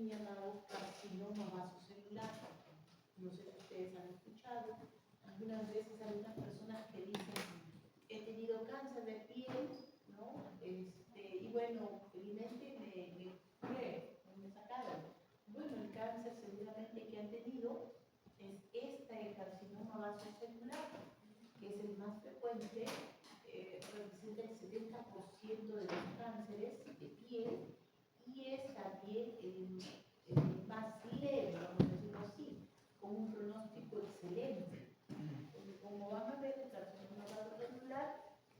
también llamado carcinoma vasocelular. No sé si ustedes han escuchado. Algunas veces algunas personas que dicen, he tenido cáncer de piel, ¿no? Y bueno, felizmente me curé, me sacaron. Bueno, el cáncer seguramente que han tenido es el carcinoma vasocelular, que es el más frecuente, representa el 70% de los cánceres de piel y es también el más leve, vamos a decirlo así, con un pronóstico excelente. Porque como van a ver, el carcinoma vasocelular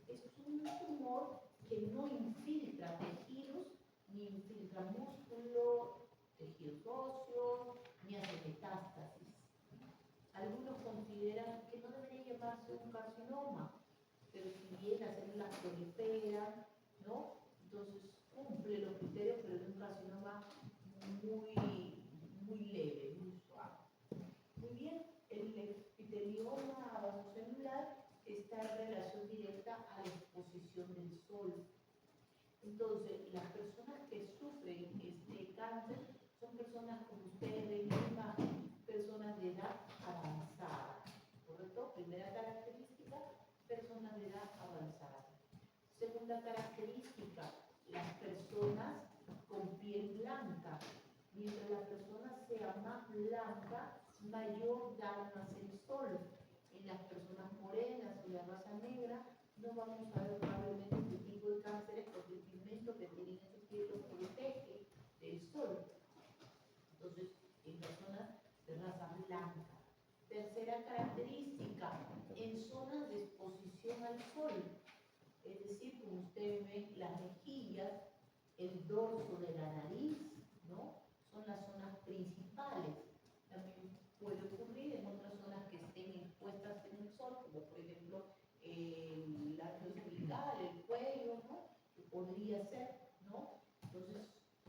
es un tumor que no infiltra tejidos, ni infiltra músculo, tejidos óseos, ni hace metástasis. Algunos consideran que no debería llamarse un carcinoma, pero si bien las células proliferan, ¿no? Entonces cumple los criterios, pero es un carcinoma muy, muy leve, muy suave. Muy bien, el epitelioma vasocelular está en relación directa a la exposición del sol. Entonces, las personas que sufren este cáncer son personas, como ustedes ven en la imagen, personas de edad avanzada. ¿Correcto? Primera característica, personas de edad avanzada. Segunda característica, las personas con piel blanca. Mientras la persona sea más blanca, mayor daño hace el sol. En las personas morenas o de raza negra, no vamos a ver probablemente este tipo de cánceres porque el pigmento que tienen en su piel los protege del sol. Entonces, en personas de raza blanca. Tercera característica, en zonas de exposición al sol. Es decir, como ustedes ven, las mejillas, el dorso de la nariz, ¿no? Son las zonas principales. También puede ocurrir en otras zonas que estén expuestas en el sol, como por ejemplo el labio cervical, el cuello, ¿no? Que podría ser, ¿no? Entonces,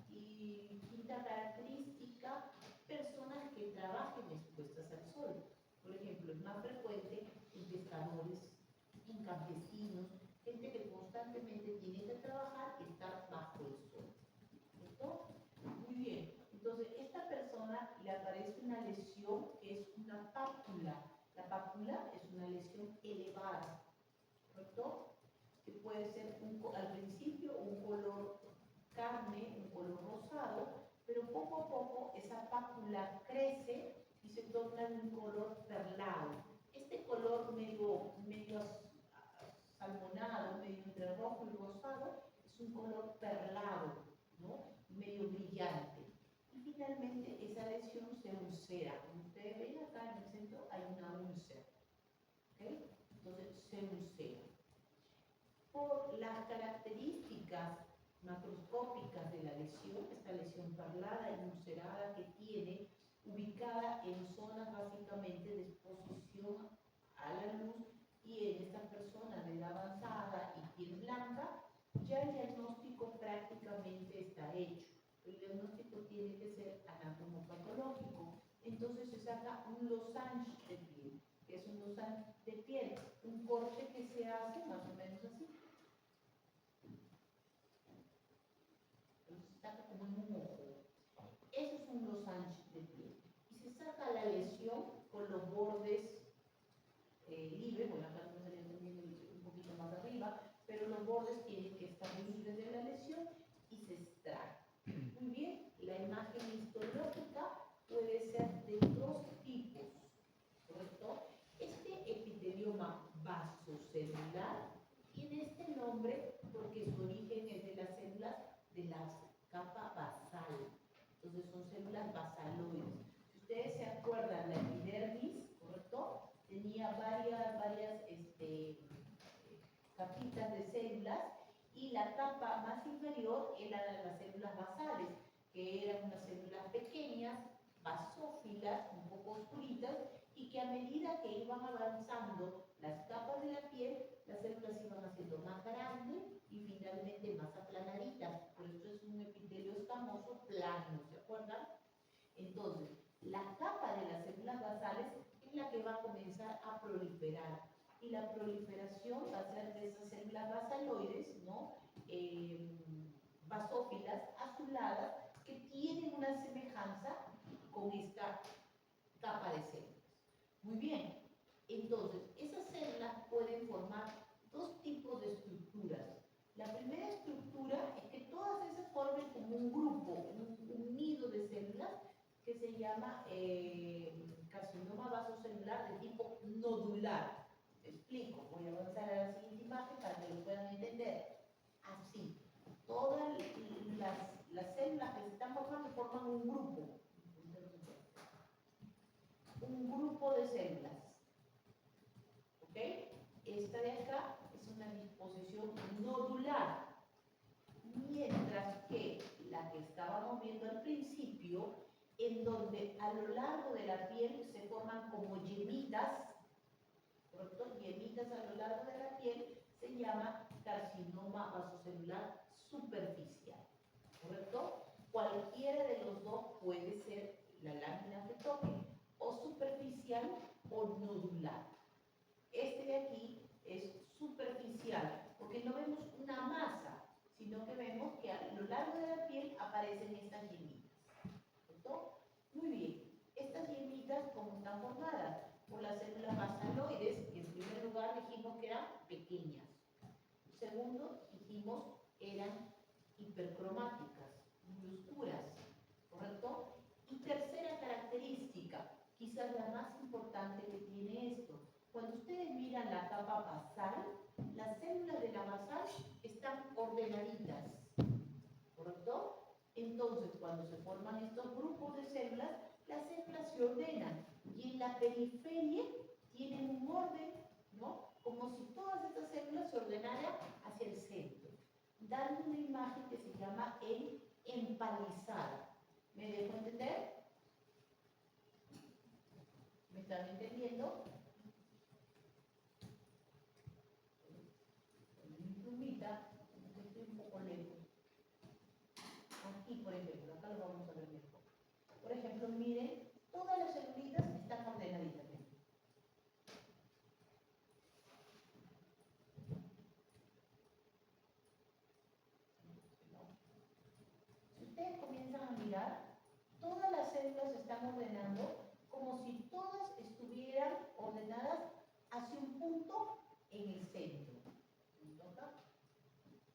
y quinta característica, personas que trabajen expuestas al sol. Por ejemplo, es más frecuente en pescadores, en campesinos, gente que constantemente tiene que trabajar y estar bajo el sol. ¿Listo? Muy bien. Entonces, esta persona le aparece una lesión que es una pápula. La pápula es una lesión elevada, ¿correcto? Que puede ser al principio un color carne, un color rosado, pero poco a poco esa pápula crece y se torna de un color perlado. Este color medio salmonado, medio entre rojo y rosado, es un color perlado, ¿no? Medio brillante. Y finalmente esa lesión se ulcera. Como ustedes ven acá en el centro hay una úlcera. ¿Okay? Entonces se ulcera. Por las características macroscópicas de la lesión, esta lesión perlada y ulcerada que tiene, ubicada en zonas básicamente de exposición a la luz y en esta persona de edad avanzada y piel blanca, ya el diagnóstico prácticamente está hecho. El diagnóstico tiene que ser anatomopatológico. Entonces se saca un losange de piel. ¿Qué es un losange de piel? Un corte que se hace más o menos así. Entonces se saca como en un ojo. Eso es un losange de piel. Y se saca la lesión con los bordes libres, bueno, acá no me salía también un poquito más arriba, pero los bordes tienen que estar libres de la lesión y se extrae. Muy bien, la imagen histológica puede ser de dos tipos, ¿correcto? Este epitelioma vasocelular tiene este nombre porque su origen es de las células de la capa basal. Entonces son células basaloides. Si ustedes se acuerdan, la epidermis, ¿correcto? Tenía varias capitas de células y la capa más inferior era las células basales, que eran unas células pequeñas, basófilas, un poco oscuritas, y que a medida que iban avanzando las capas de la piel, las células iban haciendo más grandes y finalmente más aplanaditas. Por eso es un epitelio escamoso plano, ¿se acuerdan? Entonces, la capa de las células basales es la que va a comenzar a proliferar. Y la proliferación va a ser de esas células basaloides, ¿no? Basófilas azuladas, que que tienen una semejanza con esta capa de células. Muy bien, entonces esas células pueden formar dos tipos de estructuras. La primera estructura es que todas esas formen como un grupo, un nido de células que se llama carcinoma vasocelular de tipo nodular. Te explico, voy a avanzar a la siguiente imagen para que lo puedan entender. Así, todas las células que se están formando forman un grupo de células. ¿Ok? Esta de acá es una disposición nodular, mientras que la que estábamos viendo al principio, en donde a lo largo de la piel se forman como yemitas, ¿correcto? Yemitas a lo largo de la piel, se llama carcinoma vasocelular superficial, ¿correcto? Cualquiera de los dos puede ser la lámina que toque, o superficial o nodular. Este de aquí es superficial, porque no vemos una masa, sino que vemos que a lo largo de la piel aparecen estas yemitas. ¿Correcto? Muy bien. Estas yemitas, ¿cómo están formadas? Por las células basaloides, que en primer lugar dijimos que eran pequeñas. Segundo, dijimos eran hipercromáticas, muy oscuras. ¿Correcto? Y tercera característica, quizás la más importante que tiene esto. Cuando ustedes miran la capa basal, las células de la basal están ordenaditas, ¿correcto? Entonces, cuando se forman estos grupos de células, las células se ordenan y en la periferia tienen un orden, ¿no? Como si todas estas células se ordenaran hacia el centro, dando una imagen que se llama empalizada. ¿Me dejo entender? ¿Me están entendiendo? Mi plumita, estoy un poco lejos. Aquí, por ejemplo, acá lo vamos a ver mejor. Por ejemplo, miren, todas las celulitas están ordenaditas. Si ustedes comienzan a mirar, todas las células se están ordenando como si todas estuvieran ordenadas hacia un punto en el centro.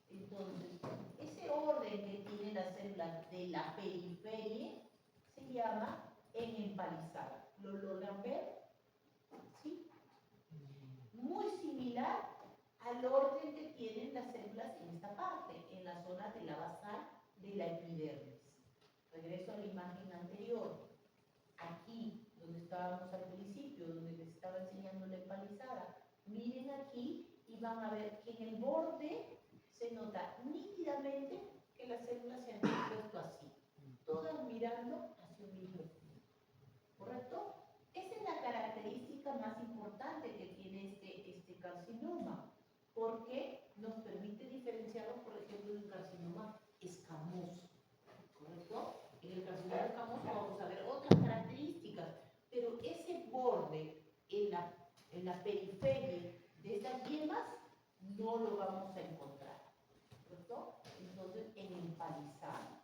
Entonces, ese orden que tienen las células de la periferia se llama empalizada. ¿Lo logran ver? ¿Sí? Muy similar al orden que tienen las células en esta parte, en la zona de la basal de la epidermis. Regreso a la imagen anterior. Aquí, donde estábamos al principio, donde les estaba enseñando la empalizada, miren aquí y van a ver que en el borde se nota nítidamente que las células se han dispuesto así, todas mirando hacia un mismo punto. ¿Correcto? Esa es la característica más importante que tiene este carcinoma, porque nos permite diferenciarlo, por ejemplo, de un carcinoma escamoso. ¿Correcto? En el carcinoma escamoso vamos a ver otras características, pero ese borde en la periferia de estas yemas no lo vamos a encontrar. ¿Correcto? Entonces, en empalizado.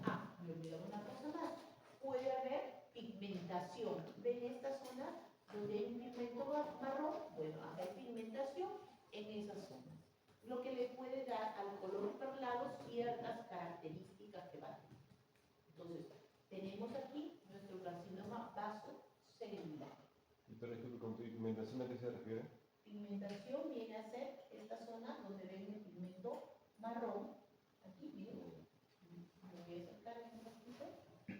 Ah, me olvidaba una cosa más. Puede haber pigmentación. ¿Ven esta zona donde hay un pigmento marrón? Bueno, acá hay pigmentación en esa zona. Lo que le puede dar al color perlado ciertas características que van. Entonces, tenemos aquí nuestro carcinoma vasocelular. ¿Y por ejemplo, con pigmentación a qué se refiere? Pigmentación viene a ser esta zona donde ven el pigmento marrón. Aquí, miren, me voy a acercar un poquito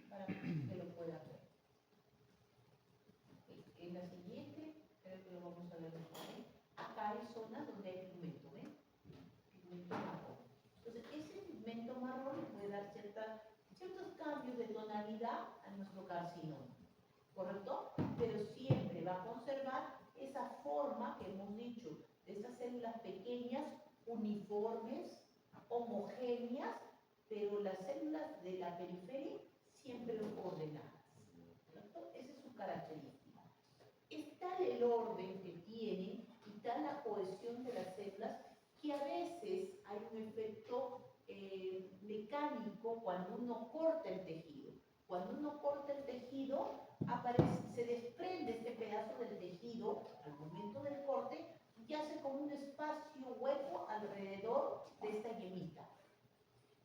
para que lo puedan ver. En la siguiente, creo que lo vamos a ver mejor. Acá hay zonas donde hay pigmento, ¿ven? Pigmento marrón. Entonces, ese pigmento marrón le puede dar ciertos cambios de tonalidad a nuestro carcinoma, ¿correcto? Pero siempre va a conservar esa forma que hemos dicho, de estas células pequeñas, uniformes, homogéneas, pero las células de la periferia siempre ordenadas, ¿correcto? Esa es su característica. Es tal el orden que tienen y tal la cohesión de las células que a veces hay un efecto mecánico cuando uno corta el tejido. Cuando uno corta el tejido, se desprende este pedazo del tejido al momento del corte y hace como un espacio hueco alrededor de esta yemita.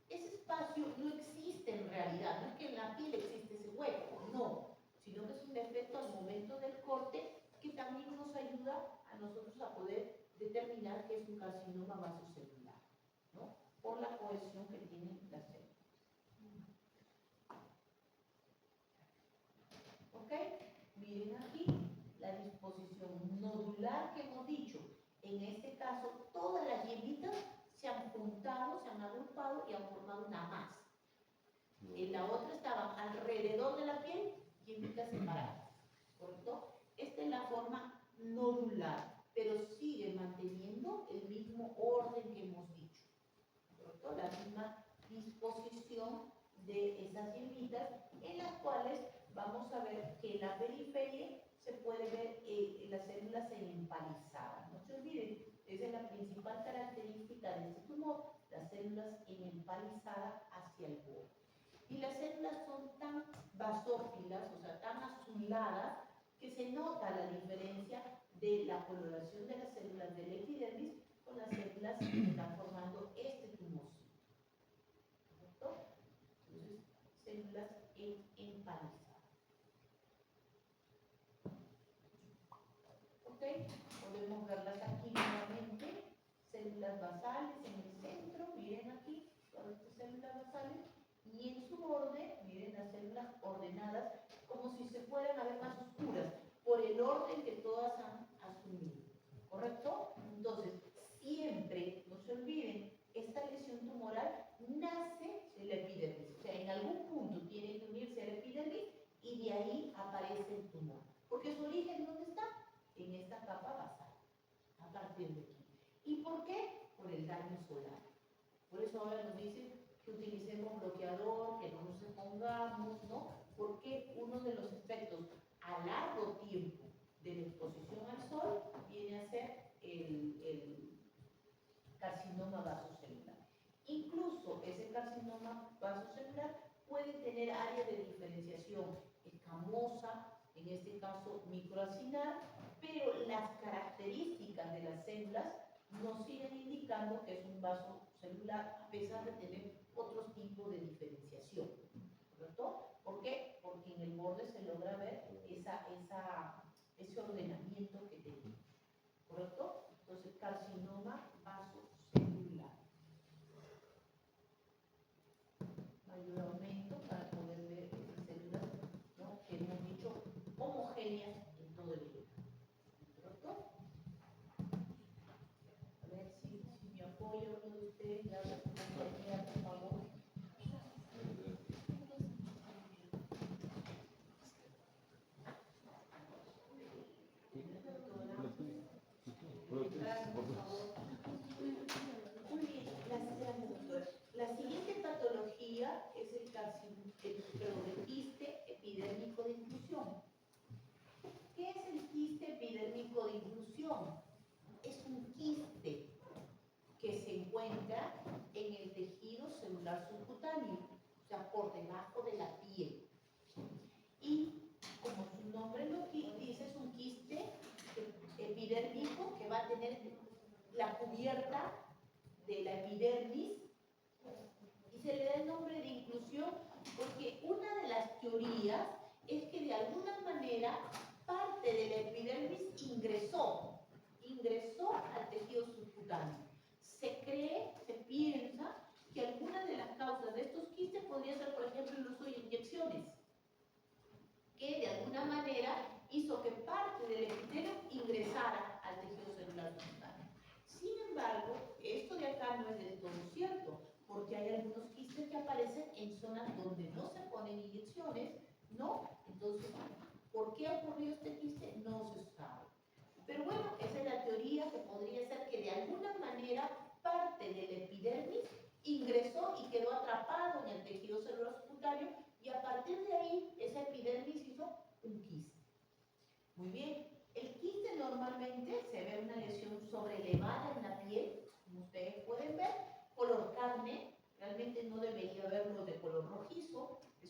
Ese espacio no existe en realidad, no es que en la piel existe ese hueco, no, sino que es un efecto al momento del corte que también nos ayuda a nosotros a poder determinar que es un carcinoma vasocelular, ¿no? Por la cohesión que tienen las células. ¿Ok? Miren aquí la disposición nodular que hemos dicho. En este caso, todas las yemitas se han juntado, se han agrupado y han formado una masa. En la otra estaban alrededor de la piel, yemitas separadas, ¿correcto? Esta es la forma nodular, pero sigue manteniendo el mismo orden que hemos dicho, ¿correcto? La misma disposición de esas yemitas, en las cuales vamos a ver que en la periferia se puede ver las células empalizadas. No se olviden, esa es la principal característica de este tumor, las células empalizadas hacia el borde. Y las células son tan basófilas, o sea, tan azuladas, que se nota la diferencia de la coloración de las células del epidermis con las células que están formando este tumorcito. ¿Correcto? Entonces, células empalizadas. ¿Ok? Podemos verlas aquí nuevamente. Células basales en el centro, miren aquí, todas estas células basales. Y en su borde, miren las células ordenadas como si se fueran a ver más oscuras, por el orden que todas han asumido. ¿Correcto? Entonces, siempre, no se olviden, esta lesión tumoral nace de la epidermis. O sea, en algún punto tiene que unirse a la epidermis y de ahí aparece el tumor. Porque su origen, ¿dónde está? En esta capa basal, a partir de aquí. ¿Y por qué? Por el daño solar. Por eso ahora nos dicen que utilicemos bloqueador, que no nos expongamos, ¿no? Porque uno de los efectos a largo tiempo de la exposición al sol viene a ser el carcinoma vasocelular. Incluso ese carcinoma vasocelular puede tener áreas de diferenciación escamosa, en este caso microacinar, pero las características de las células nos siguen indicando que es un vaso celular a pesar de tener otros tipos de diferenciación, ¿correcto? ¿Por qué? Porque en el borde se logra ver ese ordenamiento que tiene, ¿correcto? Entonces, carcinoma vasocelular. Mayor aumento para poder ver estas células, ¿no? Que hemos dicho homogéneas en todo el cuerpo, ¿correcto? A ver si me apoya uno de ustedes, le habla su compañera, por favor. Muy bien, gracias, doctora. La siguiente patología es el quiste epidérmico de inclusión. ¿Qué es el quiste epidérmico de inclusión? Es un quiste que se encuentra en el tejido celular subcutáneo, o sea, por debajo de la piel. Y como su nombre lo dice, es un quiste epidérmico que va a tener la cubierta de la epidermis, y se le da el nombre de inclusión porque una de las teorías es que de alguna manera parte de la epidermis ingresó al tejido subcutáneo. Se cree, se piensa que alguna de las causas de estos quistes podría ser, por ejemplo, el uso de inyecciones, que de alguna manera hizo que parte del epitelio ingresara al tejido celular subcutáneo. Sin embargo, esto de acá no es del todo cierto, porque hay algunos quistes que aparecen en zonas donde no se ponen inyecciones, ¿no? Entonces, ¿por qué ha ocurrido este quiste? No se sabe. Pero bueno, esa es la teoría, que podría ser que de alguna manera parte del epidermis ingresó y quedó atrapado en el tejido celular subcutáneo, y a partir de ahí esa epidermis hizo un quiste. Muy bien, el quiste normalmente se ve una lesión sobrelevada en la piel, como ustedes pueden ver, color carne, realmente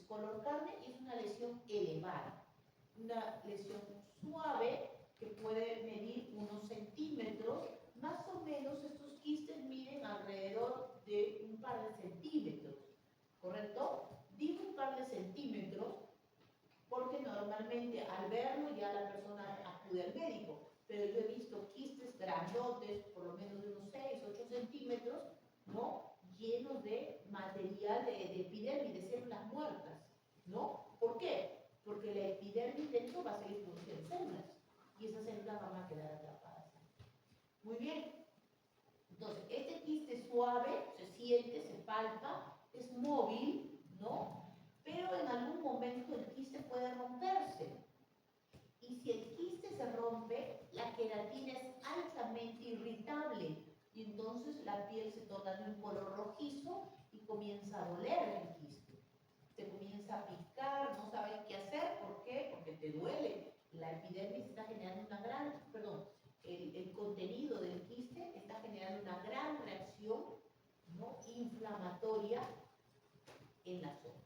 color carne y es una lesión elevada. Una lesión suave que puede medir unos centímetros, más o menos estos quistes miden alrededor de un par de centímetros, ¿correcto? Digo un par de centímetros porque normalmente al verlo ya la persona acude al médico, pero yo he visto quistes grandotes, por lo menos de unos 6, 8 centímetros, ¿no? Llenos de material de epidermis, de células muertas, ¿no? ¿Por qué? Porque la epidermis dentro va a seguir produciendo células y esas células van a quedar atrapadas. Muy bien. Entonces, este quiste suave se siente, se palpa, es móvil, ¿no? Pero en algún momento el quiste puede romperse. Y si el quiste se rompe, la queratina es altamente irritable y entonces la piel se torna de un color rojizo y comienza a doler el quiste. Te comienza a picar, no sabes qué hacer, ¿por qué? Porque te duele. La epidermis está generando una gran, el contenido del quiste está generando una gran reacción, ¿no?, inflamatoria en la zona.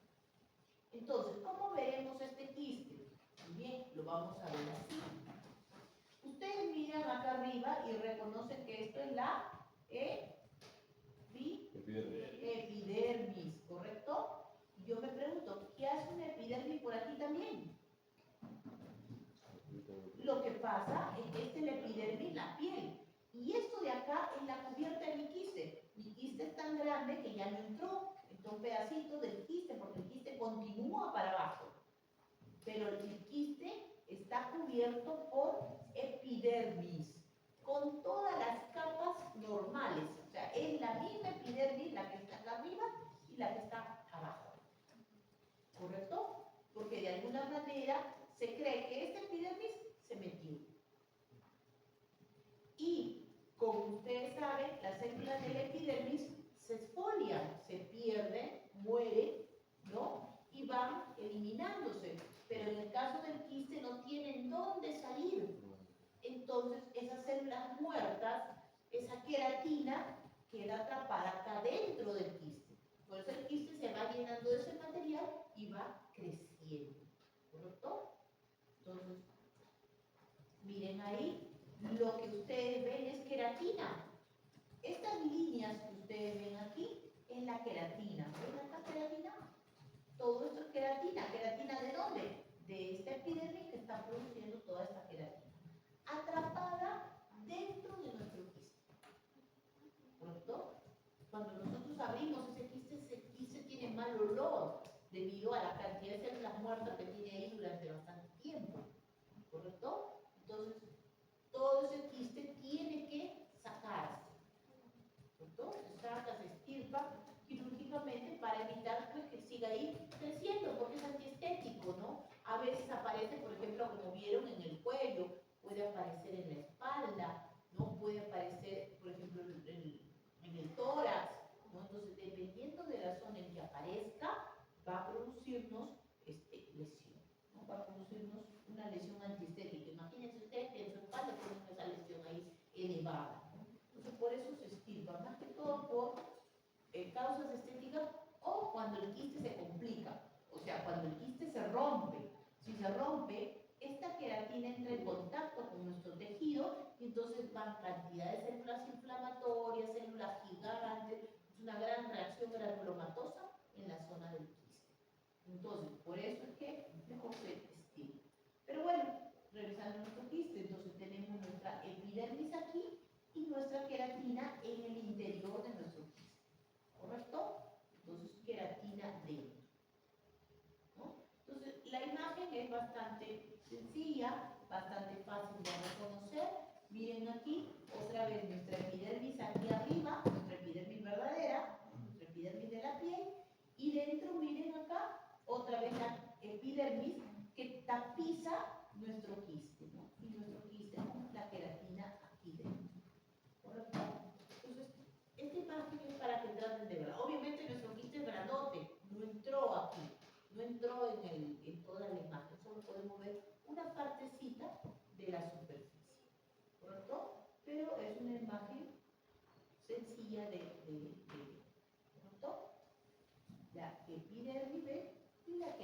Entonces, ¿cómo veremos este quiste? Bien, lo vamos a ver así. Ustedes miran acá arriba y reconocen que esto es la epidermis, ¿correcto? Y yo me pregunto, ¿qué hace una epidermis por aquí también? Lo que pasa es que esta es la epidermis, la piel. Y esto de acá es la cubierta de mi quiste. Mi quiste es tan grande que ya no entró. Entró un pedacito del quiste porque el quiste continúa para abajo. Pero el quiste está cubierto por epidermis, con todas las capas normales. O sea, es la misma epidermis la que está acá arriba y la que está abajo. ¿Correcto? Porque de alguna manera se cree que esta epidermis se metió. Y, como ustedes saben, las células de la epidermis se exfolian, se pierden, mueren, ¿no? Y van eliminándose. Pero en el caso del quiste no tienen dónde salir. Entonces, esas células muertas, esa queratina, queda atrapada acá dentro del quiste. Por eso el quiste se va llenando de ese material y va creciendo. ¿Correcto? Entonces, miren ahí, lo que ustedes ven es queratina. Estas líneas que ustedes ven aquí es la queratina. ¿Ven acá queratina? Todo esto es queratina. ¿Queratina de dónde? De esta epidermis que está produciendo toda esta queratina. Atrapada dentro de nuestro quiste. ¿Correcto? Cuando nosotros abrimos ese quiste tiene mal olor debido a la cantidad de células muertas que tiene ahí durante bastante tiempo. ¿Correcto? Entonces, todo ese quiste tiene que sacarse. ¿Correcto? Se saca, se extirpa quirúrgicamente para evitar pues, que siga ahí creciendo, porque es antiestético, ¿no? A veces aparece, por ejemplo, como vieron en el cuello, puede aparecer en la espalda, ¿no? Puede aparecer, por ejemplo, en el tórax, ¿no? Entonces, dependiendo de la zona en que aparezca, va a producirnos lesión, ¿no? Va a producirnos una lesión antiestética. Imagínense ustedes que en su espalda tienen esa lesión ahí elevada, ¿no? Entonces, por eso se estirpa, más que todo por causas estéticas o cuando el quiste se complica, o sea, cuando el quiste se rompe. Si se rompe, esta queratina entra en contacto con nuestro tejido y entonces van cantidad de células inflamatorias, células gigantes, es una gran reacción granulomatosa en la zona del quiste. Entonces, por eso es que mejor se estira. Pero bueno, regresando a nuestro quiste, entonces tenemos nuestra epidermis aquí y nuestra queratina en el interior de nuestro quiste. ¿Correcto? Entonces, queratina dentro. ¿No? Entonces, la imagen es bastante sencilla, bastante fácil de reconocer. Miren aquí, otra vez nuestra epidermis aquí arriba, nuestra epidermis verdadera, nuestra epidermis de la piel, y dentro, miren acá, otra vez la epidermis que tapiza nuestro quiste, ¿no? Y nuestro quiste con la queratina aquí dentro. ¿Correcto? Entonces, esta imagen es para que traten de verla. Obviamente nuestro quiste es grandote, no entró aquí, no entró en toda la imagen, solo podemos ver una partecita de la superficie. ¿Correcto? Pero es una imagen sencilla ¿correcto? La epidermis y la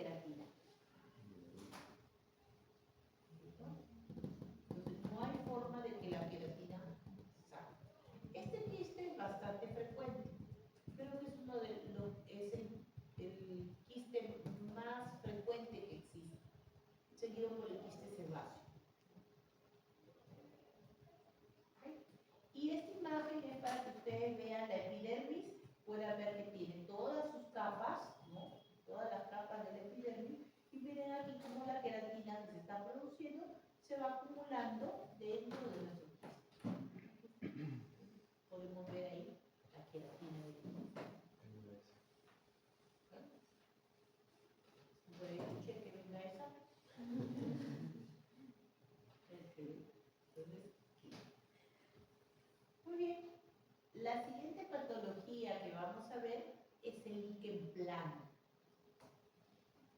patología que vamos a ver es el líquen plano.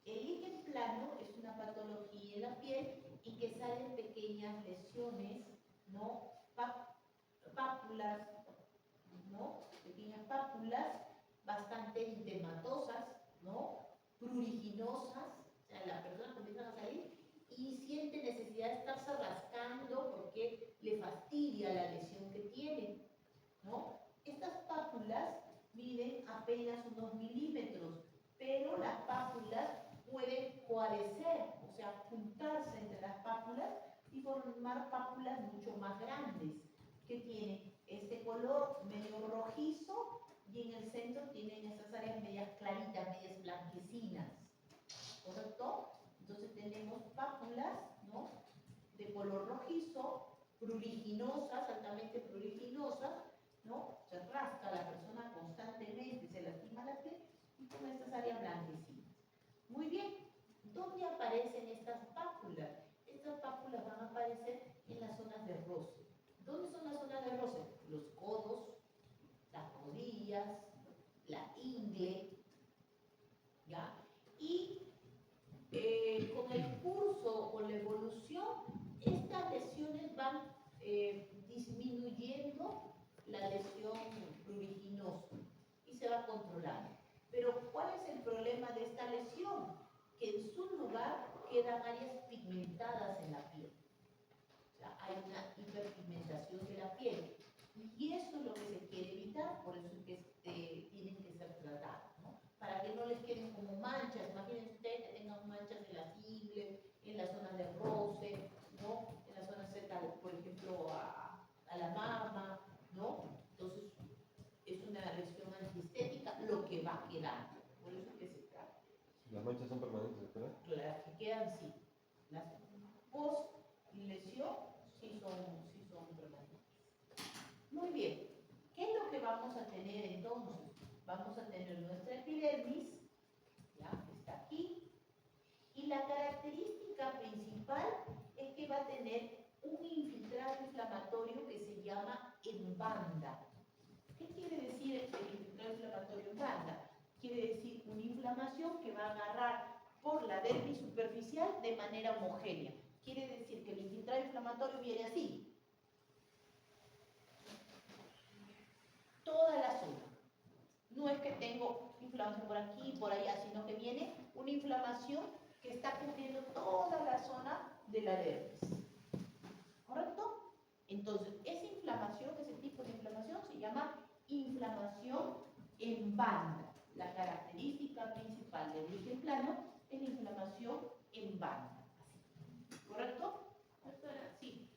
El líquen plano es una patología en la piel y que salen pequeñas lesiones, ¿no? Pápulas, ¿no? Pequeñas pápulas bastante edematósas, ¿no? Pruriginosas, o sea, la persona comienza a salir y siente necesidad de estarse rascando porque le fastidia la lesión que tiene, ¿no? Estas pápulas miden apenas unos milímetros, pero las pápulas pueden coalescer, o sea, juntarse entre las pápulas y formar pápulas mucho más grandes, que tienen este color medio rojizo y en el centro tienen esas áreas medias claritas, medias blanquecinas, ¿correcto? Entonces tenemos pápulas, ¿no? De color rojizo, pruriginosas, altamente pruriginosas, ¿no? Se rasca la persona constantemente, se lastima la piel y con estas áreas blanquecinas. Muy bien, ¿dónde aparecen estas pápulas? Estas pápulas van a aparecer en las zonas de roce. ¿Dónde son las zonas de roce? Los codos, las rodillas, la ingle, ¿ya? Y con el curso, con la evolución, estas lesiones van disminuyendo la lesión pruriginosa y se va controlando. Pero ¿cuál es el problema de esta lesión? Que en su lugar quedan áreas pigmentadas en la piel. O sea, hay una hiperpigmentación de la piel. Y eso es lo que se quiere evitar, por eso es que tienen que ser tratadas, ¿no? Para que no les queden como manchas. Imagínense ustedes que tengan manchas en las ingles, en las zonas de roce, ¿no? En las zonas cerca, por ejemplo, a la mama, ¿no? Entonces, es una lesión antiestética lo que va quedando. Por eso es que se trata. ¿Las manchas son permanentes, verdad? Las que quedan, sí. Las post-lesión sí son permanentes. Muy bien. ¿Qué es lo que vamos a tener entonces? Vamos a tener nuestra epidermis, ya está aquí, y la característica principal es que va a tener un infiltrado inflamatorio que se llama en banda. ¿Qué quiere decir el infiltrado inflamatorio en banda? Quiere decir una inflamación que va a agarrar por la dermis superficial de manera homogénea. Quiere decir que el infiltrado inflamatorio viene así. Toda la zona. No es que tengo inflamación por aquí y por allá, sino que viene una inflamación que está cubriendo toda la zona de la dermis. ¿Correcto? Entonces, esa inflamación, ese tipo de inflamación se llama inflamación en banda. La característica principal del líquen plano es la inflamación en banda. Así. ¿Correcto? Sí.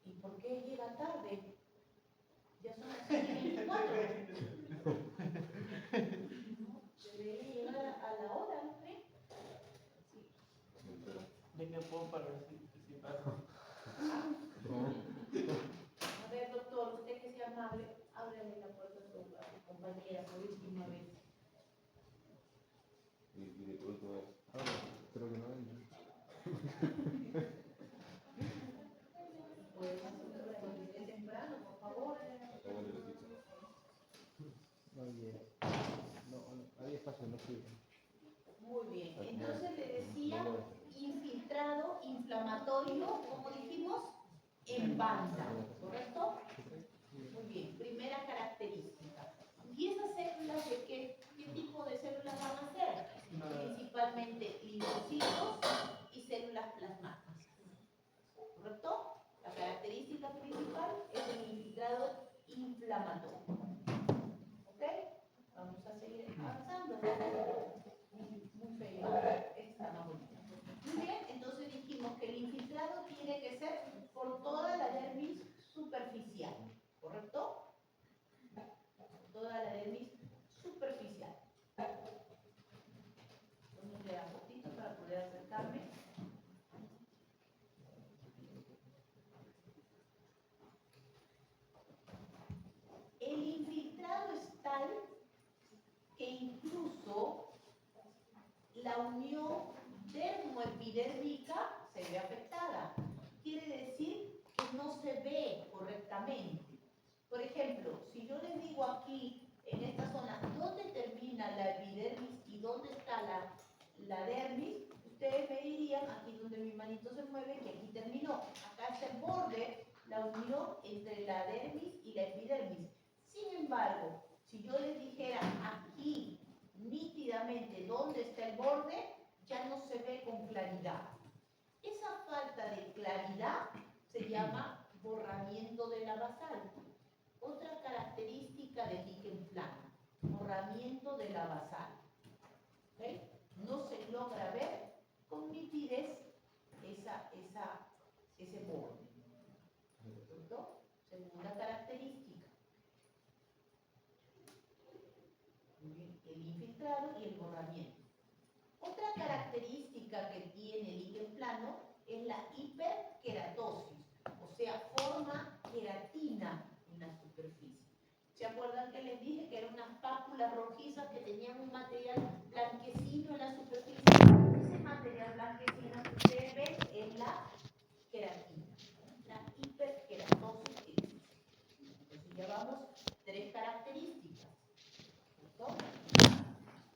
¿Y por qué llega tarde? Ya son las 7:24. Debería llegar a la hora, ¿no cree? Sí. Venga, puedo para ver si pasa. A ver, doctor, usted que sea amable, ábrele la puerta a su compañera por última vez. Y de última vez. Creo que no hay. Pues cuando esté temprano, por favor. Háganle la pizza. Oye, no, hay espacio, no sirve. Muy bien, entonces le decía infiltrado inflamatorio, como dijimos, en banda, ¿correcto? Muy bien, primera característica. ¿Y esas células de qué tipo de células van a ser? Principalmente linfocitos y células plasmáticas, ¿correcto? La característica principal es el infiltrado inflamatorio. ¿Ok? Vamos a seguir avanzando. Muy feo. Está más bonito. Muy bien, entonces dijimos que el infiltrado tiene que ser por toda la dermis superficial, ¿correcto? Toda la dermis superficial. Vamos a leer un poquito para poder acercarme. El infiltrado es tal que incluso la unión dermoepidérmica se ve afectada. Quiere decir que no se ve correctamente. Por ejemplo, esta zona, ¿dónde termina la epidermis y dónde está la dermis? Ustedes me dirían, aquí donde mi manito se mueve, que aquí terminó. Acá está el borde, la unión entre la dermis y la epidermis. Sin embargo, si yo les dijera aquí, nítidamente, dónde está el borde, ya no se ve con claridad. Esa falta de claridad se llama borramiento de la basal. Otra característica del líquen plano, borramiento de la basal. ¿Okay? No se logra ver con nitidez ese borde. ¿Cierto? Segunda característica. El infiltrado y el borramiento. Otra característica que tiene el líquen plano es la hiperkeratosis, o sea, forma queratina en la superficie. ¿Se acuerdan que les dije que eran unas pápulas rojizas que tenían un material blanquecino en la superficie? Ese material blanquecino que ustedes ven es la queratina, la hiperkeratosis que existe. Entonces ya vamos, 3 características. ¿Cierto?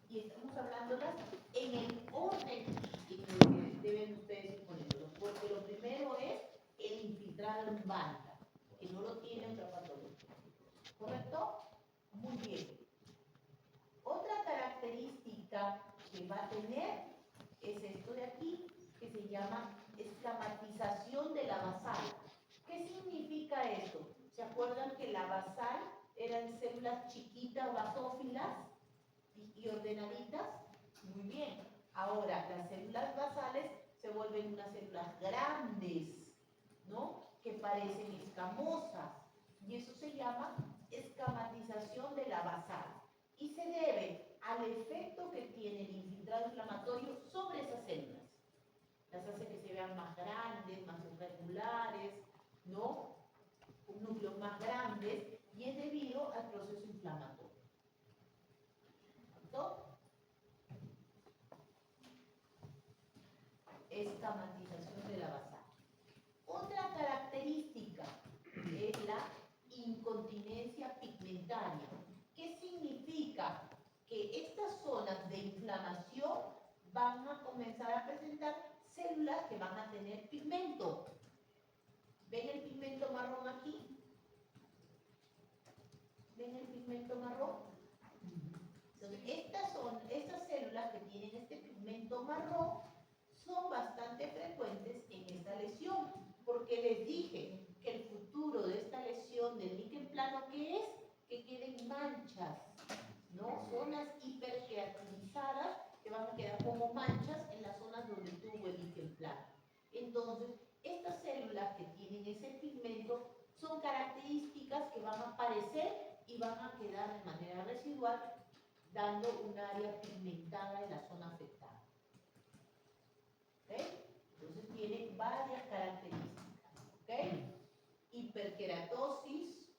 Y estamos hablándolas en el orden en que deben ustedes ir poniéndolos, porque lo primero es el infiltrado en banda, que no lo tiene otra patología. ¿Correcto? Muy bien. Otra característica que va a tener es esto de aquí, que se llama escamatización de la basal. ¿Qué significa esto? ¿Se acuerdan que la basal eran células chiquitas basófilas y ordenaditas? Muy bien. Ahora, las células basales se vuelven unas células grandes, ¿no? Que parecen escamosas. Y eso se llama escamatización de la basal. Y se debe al efecto que tiene el infiltrado inflamatorio sobre esas células. Las hace que se vean más grandes, más irregulares, ¿no? Con núcleos más grandes, y es debido al proceso inflamatorio. ¿Cierto? Escamatización de la basal. Otra característica es la incontinencia pigmentaria. ¿Qué significa? Que estas zonas de inflamación van a comenzar a presentar células que van a tener pigmento. ¿Ven el pigmento marrón aquí? ¿Ven el pigmento marrón? Entonces, estas células que tienen este pigmento marrón son bastante frecuentes en esta lesión, porque les dije que el futuro de esta lesión del líquen plano, ¿qué es? Que queden manchas, ¿no? Zonas hiperkeratinizadas que van a quedar como manchas en las zonas donde tuvo el líquen plano. Entonces, estas células que tienen ese pigmento son características que van a aparecer y van a quedar de manera residual, dando un área pigmentada en la zona afectada. ¿Ok? Entonces tiene varias características. ¿Ok? Hiperkeratosis,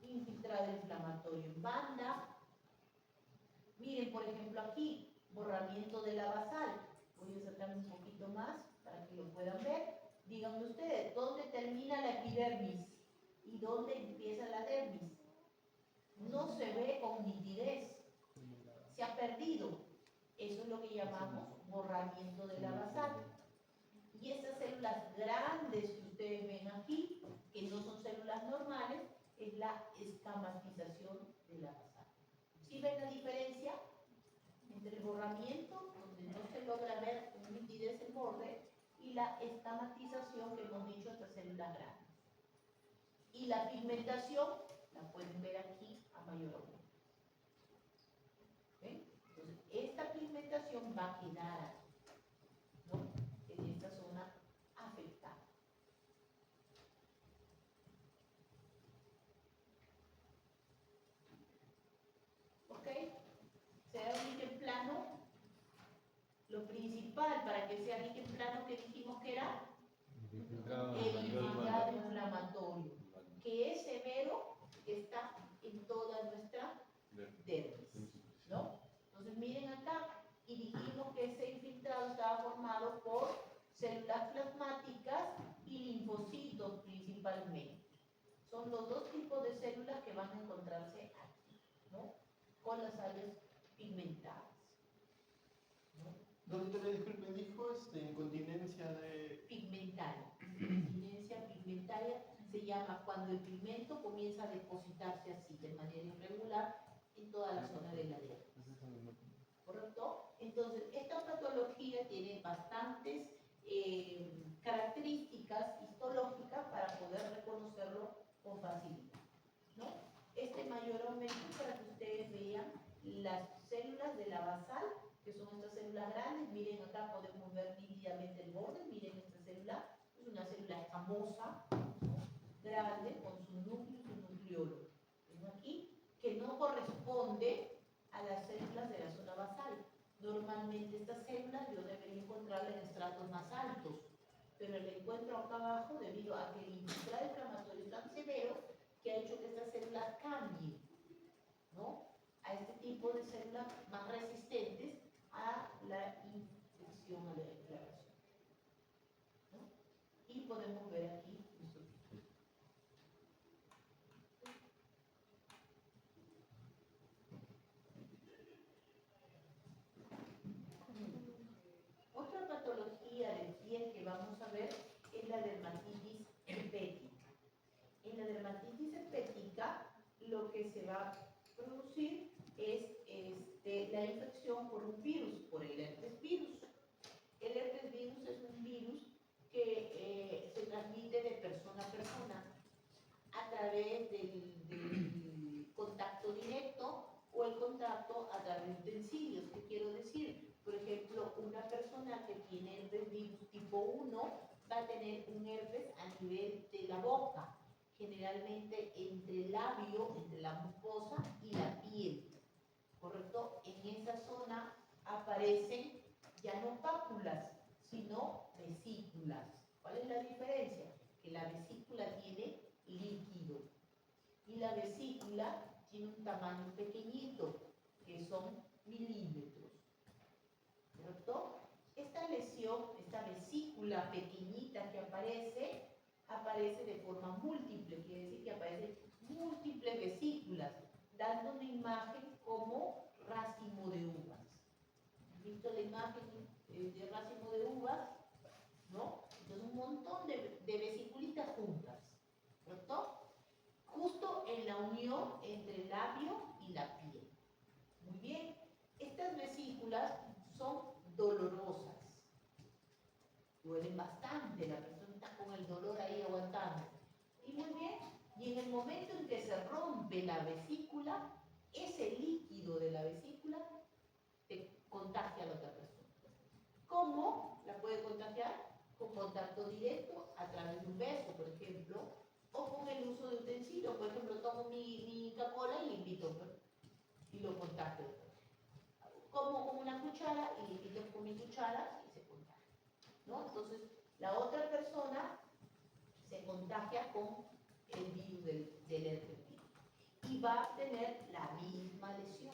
infiltrado inflamatorio en banda. Miren, por ejemplo, aquí, borramiento de la basal. Voy a sacar un poquito más para que lo puedan ver. Díganme ustedes, ¿dónde termina la epidermis y dónde empieza la dermis? No se ve con nitidez. Se ha perdido. Eso es lo que llamamos borramiento de la basal. Y estas células grandes que ustedes ven aquí, que no son células normales, es la escamatización de la basal. ¿Sí ven la diferencia entre el borramiento, donde no se logra ver con nitidez el borde, y la escamatización que hemos dicho, estas células grandes? Y la pigmentación la pueden ver aquí a mayor aumento. ¿Okay? Entonces, esta pigmentación va a quedar aquí, ¿no? En esta zona afectada. ¿Ok? ¿Sea un líquen plano? Lo principal para que sea líquen plano que dijimos que era el infiltrado inflamatorio, que es severo, que está en toda nuestra dermis, ¿no? Entonces miren acá, y dijimos que ese infiltrado estaba formado por células plasmáticas y linfocitos principalmente. Son los dos tipos de células que van a encontrarse aquí, ¿no? con las áreas pigmentadas. ¿No? Doctora, disculpe, dijo incontinencia de... Pigmentaria. Incontinencia pigmentaria se llama cuando el pigmento comienza a depositarse así, de manera irregular, en toda la zona de la dermis. ¿Correcto? Entonces, esta patología tiene bastantes características histológicas para poder reconocerlo con facilidad, ¿no? Mayor aumento para que ustedes vean las células de la basal, que son estas células grandes. Miren acá, podemos ver nítidamente el borde. Miren esta célula, es una célula escamosa, ¿no? Grande, con su núcleo y su nucleolo. ¿Ven aquí? Que no corresponde a las células de la zona basal. Normalmente estas células yo debería encontrarlas en estratos más altos, pero el encuentro acá abajo debido a que el infiltrado inflamatorio es tan severo que ha hecho que estas células cambien, ¿no? A este tipo de células más resistentes a la infección, a la inflamación, ¿no? Y podemos ver aquí nuestro tipo. Otra patología del piel que vamos a ver es la dermatitis herpética. En la dermatitis herpética lo que se va a producir es la infección por un virus, por el herpes virus. El herpes virus es un virus que se transmite de persona a persona a través del contacto directo o el contacto a través de utensilios. ¿Qué quiero decir? Por ejemplo, una persona que tiene herpes virus tipo 1 va a tener un herpes a nivel de la boca, generalmente entre el labio, entre la mucosa y la piel, ¿correcto? En esa zona aparecen ya no pápulas, sino vesículas. ¿Cuál es la diferencia? Que la vesícula tiene líquido y la vesícula tiene un tamaño pequeñito, que son milímetros, ¿correcto? Esta lesión, esta vesícula pequeñita que aparece de forma múltiple, quiere decir que aparecen múltiples vesículas, dando una imagen como racimo de uvas. ¿Han visto la imagen de racimo de uvas? ¿No? Entonces un montón de vesiculitas juntas, ¿correcto? Justo en la unión entre el labio y la piel. Muy bien. Estas vesículas son dolorosas. Duelen bastante, la persona está con el dolor ahí aguantando. Y muy bien, y en el momento en que se rompe la vesícula, ese líquido de la vesícula te contagia a la otra persona. ¿Cómo la puede contagiar? Con contacto directo a través de un beso, por ejemplo, o con el uso de utensilios. Por ejemplo, tomo mi Coca-Cola y le invito, ¿no? Y lo contagio. Como con una cuchara y le invito con mi cuchara y se contagia, ¿no? Entonces, la otra persona se contagia con el virus del herpes y va a tener la misma lesión,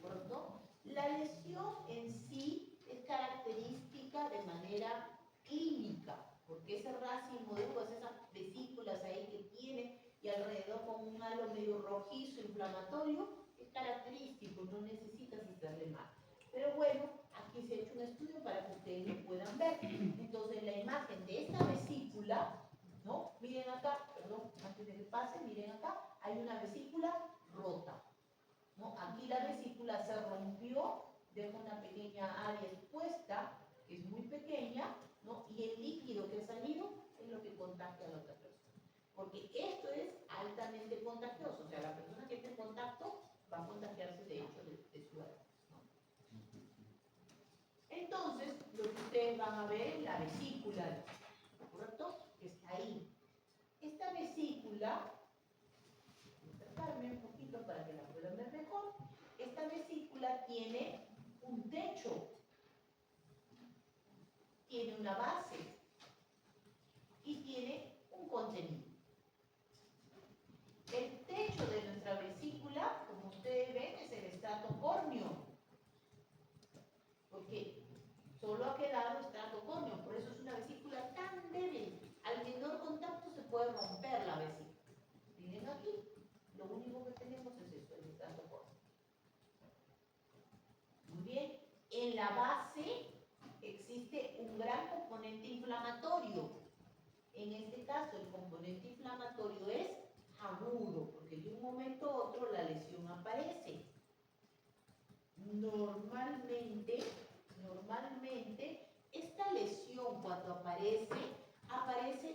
¿correcto? La lesión en sí es característica de manera clínica, porque ese racimo de uvas, esas vesículas ahí que tiene y alrededor con un halo medio rojizo inflamatorio, es característico, no necesitas hacerle mal. Pero bueno, aquí se ha hecho un estudio para que ustedes lo puedan ver. Entonces, la imagen de esta vesícula, ¿no? Miren acá, perdón, antes de que pase, miren acá, hay una vesícula rota, ¿no? Aquí la vesícula se rompió, deja una pequeña área expuesta, que es muy pequeña, ¿no? Y el líquido que ha salido es lo que contagia a la otra persona. Porque esto es altamente contagioso, o sea, la persona que esté en contacto va a contagiarse de hecho de su herpes, ¿no? Entonces, lo que ustedes van a ver es la vesícula, ¿correcto? Que está ahí. Esta vesícula, voy a acercarme un poquito para que la puedan ver mejor. Esta vesícula tiene un techo, tiene una base y tiene un contenido. El techo de nuestra vesícula, como ustedes ven, es el estrato córneo, porque solo ha quedado estrato córneo, por eso es una vesícula tan débil. Al menor contacto se puede romper la vesícula. Miren aquí, lo único que tenemos es eso, el estrato córneo. la base existe un gran componente inflamatorio. En este caso, el componente inflamatorio es agudo, porque de un momento a otro la lesión aparece. Normalmente, esta lesión cuando aparece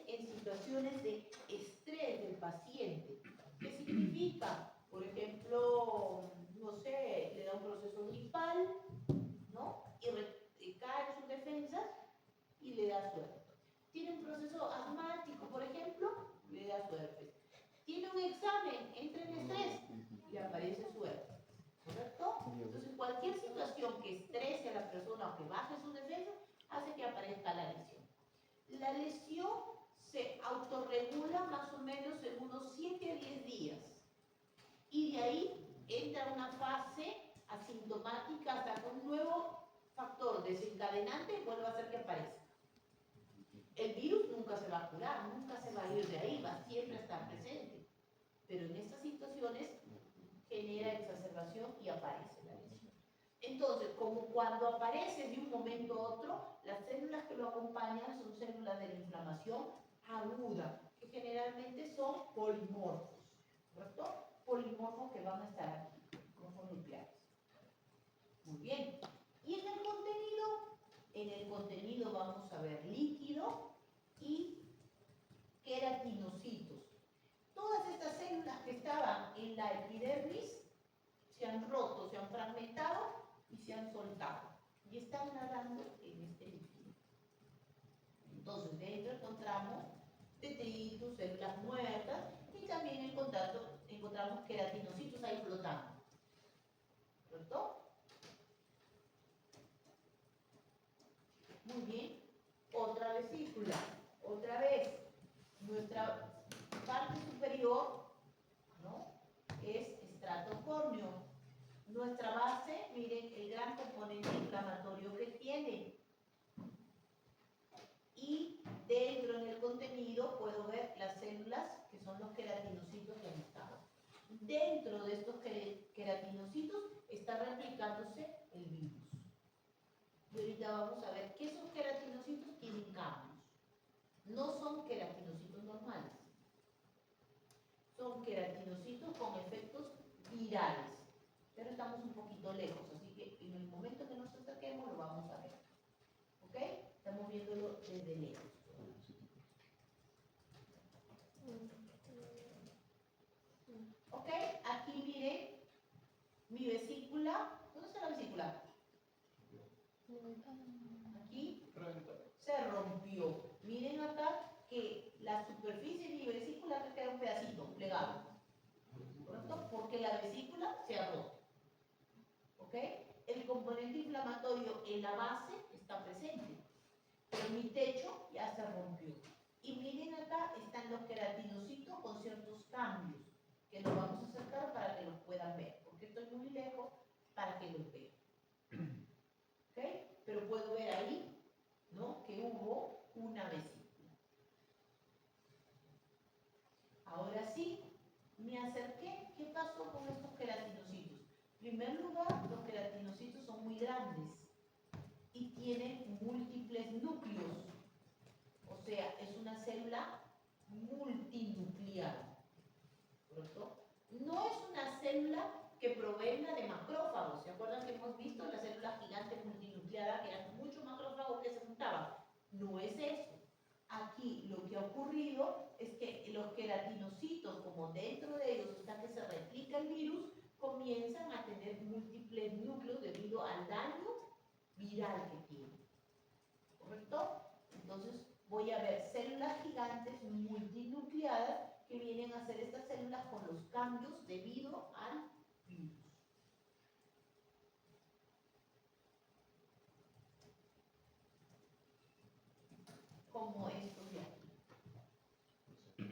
en situaciones de estrés del paciente. ¿Qué significa? Por ejemplo, no sé, le da un proceso gripal, ¿no? Y cae sus defensas y le da suerte. Tiene un proceso asmático, por ejemplo, le da suerte. Tiene un examen, entra en estrés, le aparece suerte. ¿Correcto? Entonces, cualquier situación que estrese a la persona o que baje su defensa hace que aparezca la lesión. La lesión se autorregula más o menos en unos 7 a 10 días. Y de ahí entra una fase asintomática hasta que un nuevo factor desencadenante vuelva a hacer que aparezca. El virus nunca se va a curar, nunca se va a ir de ahí, va siempre a estar presente. Pero en estas situaciones genera exacerbación y aparece la lesión. Entonces, como cuando aparece de un momento a otro, las células que lo acompañan son células de la inflamación aguda, que generalmente son polimorfos, ¿correcto? Polimorfos que van a estar aquí, morfonucleares. Muy bien. Y en el contenido vamos a ver líquido y queratinocitos. Todas estas células que estaban en la epidermis se han roto, se han fragmentado y se han soltado. Y están nadando en este líquido. Entonces, dentro encontramos detritus, células muertas y también encontramos queratinocitos ahí flotando. ¿Correcto? Muy bien. Otra vesícula. Otra vez. Nuestra parte superior, ¿no?, es estrato córneo. Nuestra base, miren el gran componente inflamatorio que tiene. Y dentro en el contenido puedo ver las células que son los queratinocitos que han estado. Dentro de estos queratinocitos está replicándose el virus. Y ahorita vamos a ver que esos queratinocitos tienen cambios. No son queratinocitos normales. Son queratinocitos con efectos virales. Pero estamos un poquito lejos, así que en el momento que nos acerquemos lo vamos a ver. ¿Ok? Estamos viéndolo desde lejos. ¿Ok? Aquí miren mi vesícula. ¿Dónde está la vesícula? Aquí se rompió. Miren acá que la superficie de mi vesícula queda un pedacito plegado. ¿Correcto? Porque la vesícula se ha roto. ¿Ok? El componente inflamatorio en la base está presente, pero mi techo ya se rompió. Y miren acá están los queratinocitos con ciertos cambios, que nos vamos a acercar para que los puedan ver, porque estoy muy lejos para que los vean. ¿Ok? Pero puedo ver ahí, ¿no?, que hubo una vesícula. Ahora sí, me acerqué. ¿Qué pasó con estos queratinocitos? En primer lugar, los queratinocitos son muy grandes y tienen múltiples núcleos. O sea, es una célula multinucleada. ¿Correcto? No es una célula que provenga de macrófagos. ¿Se acuerdan que hemos visto las células gigantes multinucleadas que eran muchos macrófagos que se juntaban? No es eso. Aquí lo que ha ocurrido es que los queratinocitos, como dentro de ellos está que se replica el virus, comienzan a tener múltiples núcleos debido al daño viral que tienen. ¿Correcto? Entonces voy a ver células gigantes multinucleadas que vienen a ser estas células con los cambios debido al virus. Como estos de aquí. A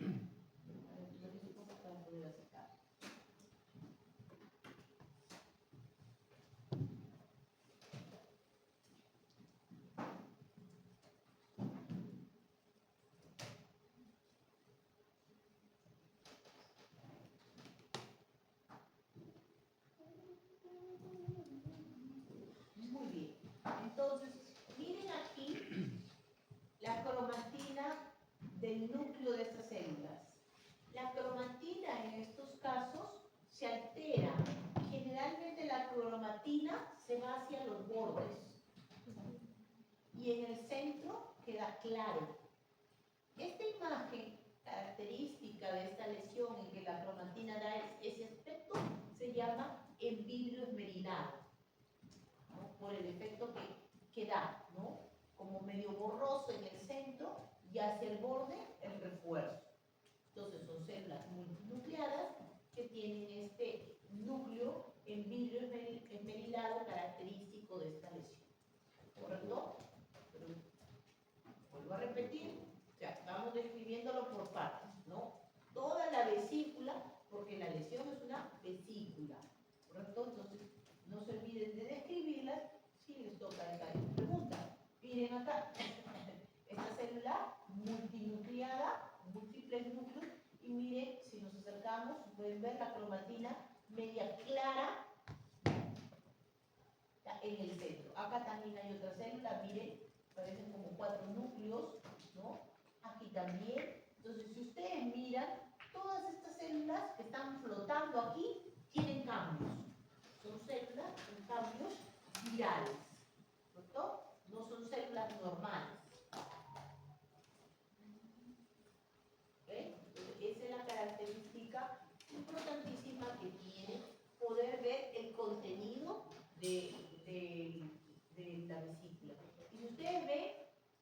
ver, yo les pongo para poder acercar. bordes. Y en el centro queda claro. Esta imagen característica de esta lesión en que la cromatina da ese aspecto se llama en vidrio esmerilado, ¿no? Por el efecto que da, ¿no? Como medio borroso en el centro y hacia el borde el refuerzo. Entonces son células multinucleadas que tienen este núcleo en vidrio esmerilado característico de esta lesión. ¿Correcto? Pero, vuelvo a repetir, o sea, vamos describiéndolo por partes, ¿no? Toda la vesícula, porque la lesión es una vesícula, ¿correcto? Entonces, no se olviden de describirlas si les toca esta pregunta. Miren acá, esta célula multinucleada, múltiples núcleos, y miren, si nos acercamos, pueden ver la cromatina media clara en el centro. Acá también hay otra célula, miren, parecen como 4 núcleos, ¿no? Aquí también. Entonces, si ustedes miran, todas estas células que están flotando aquí tienen cambios. Son células con cambios virales, ¿cierto? No son células normales. ¿Okay? Entonces, esa es la característica importantísima que tiene poder ver el contenido de la vesícula. Y si ustedes ven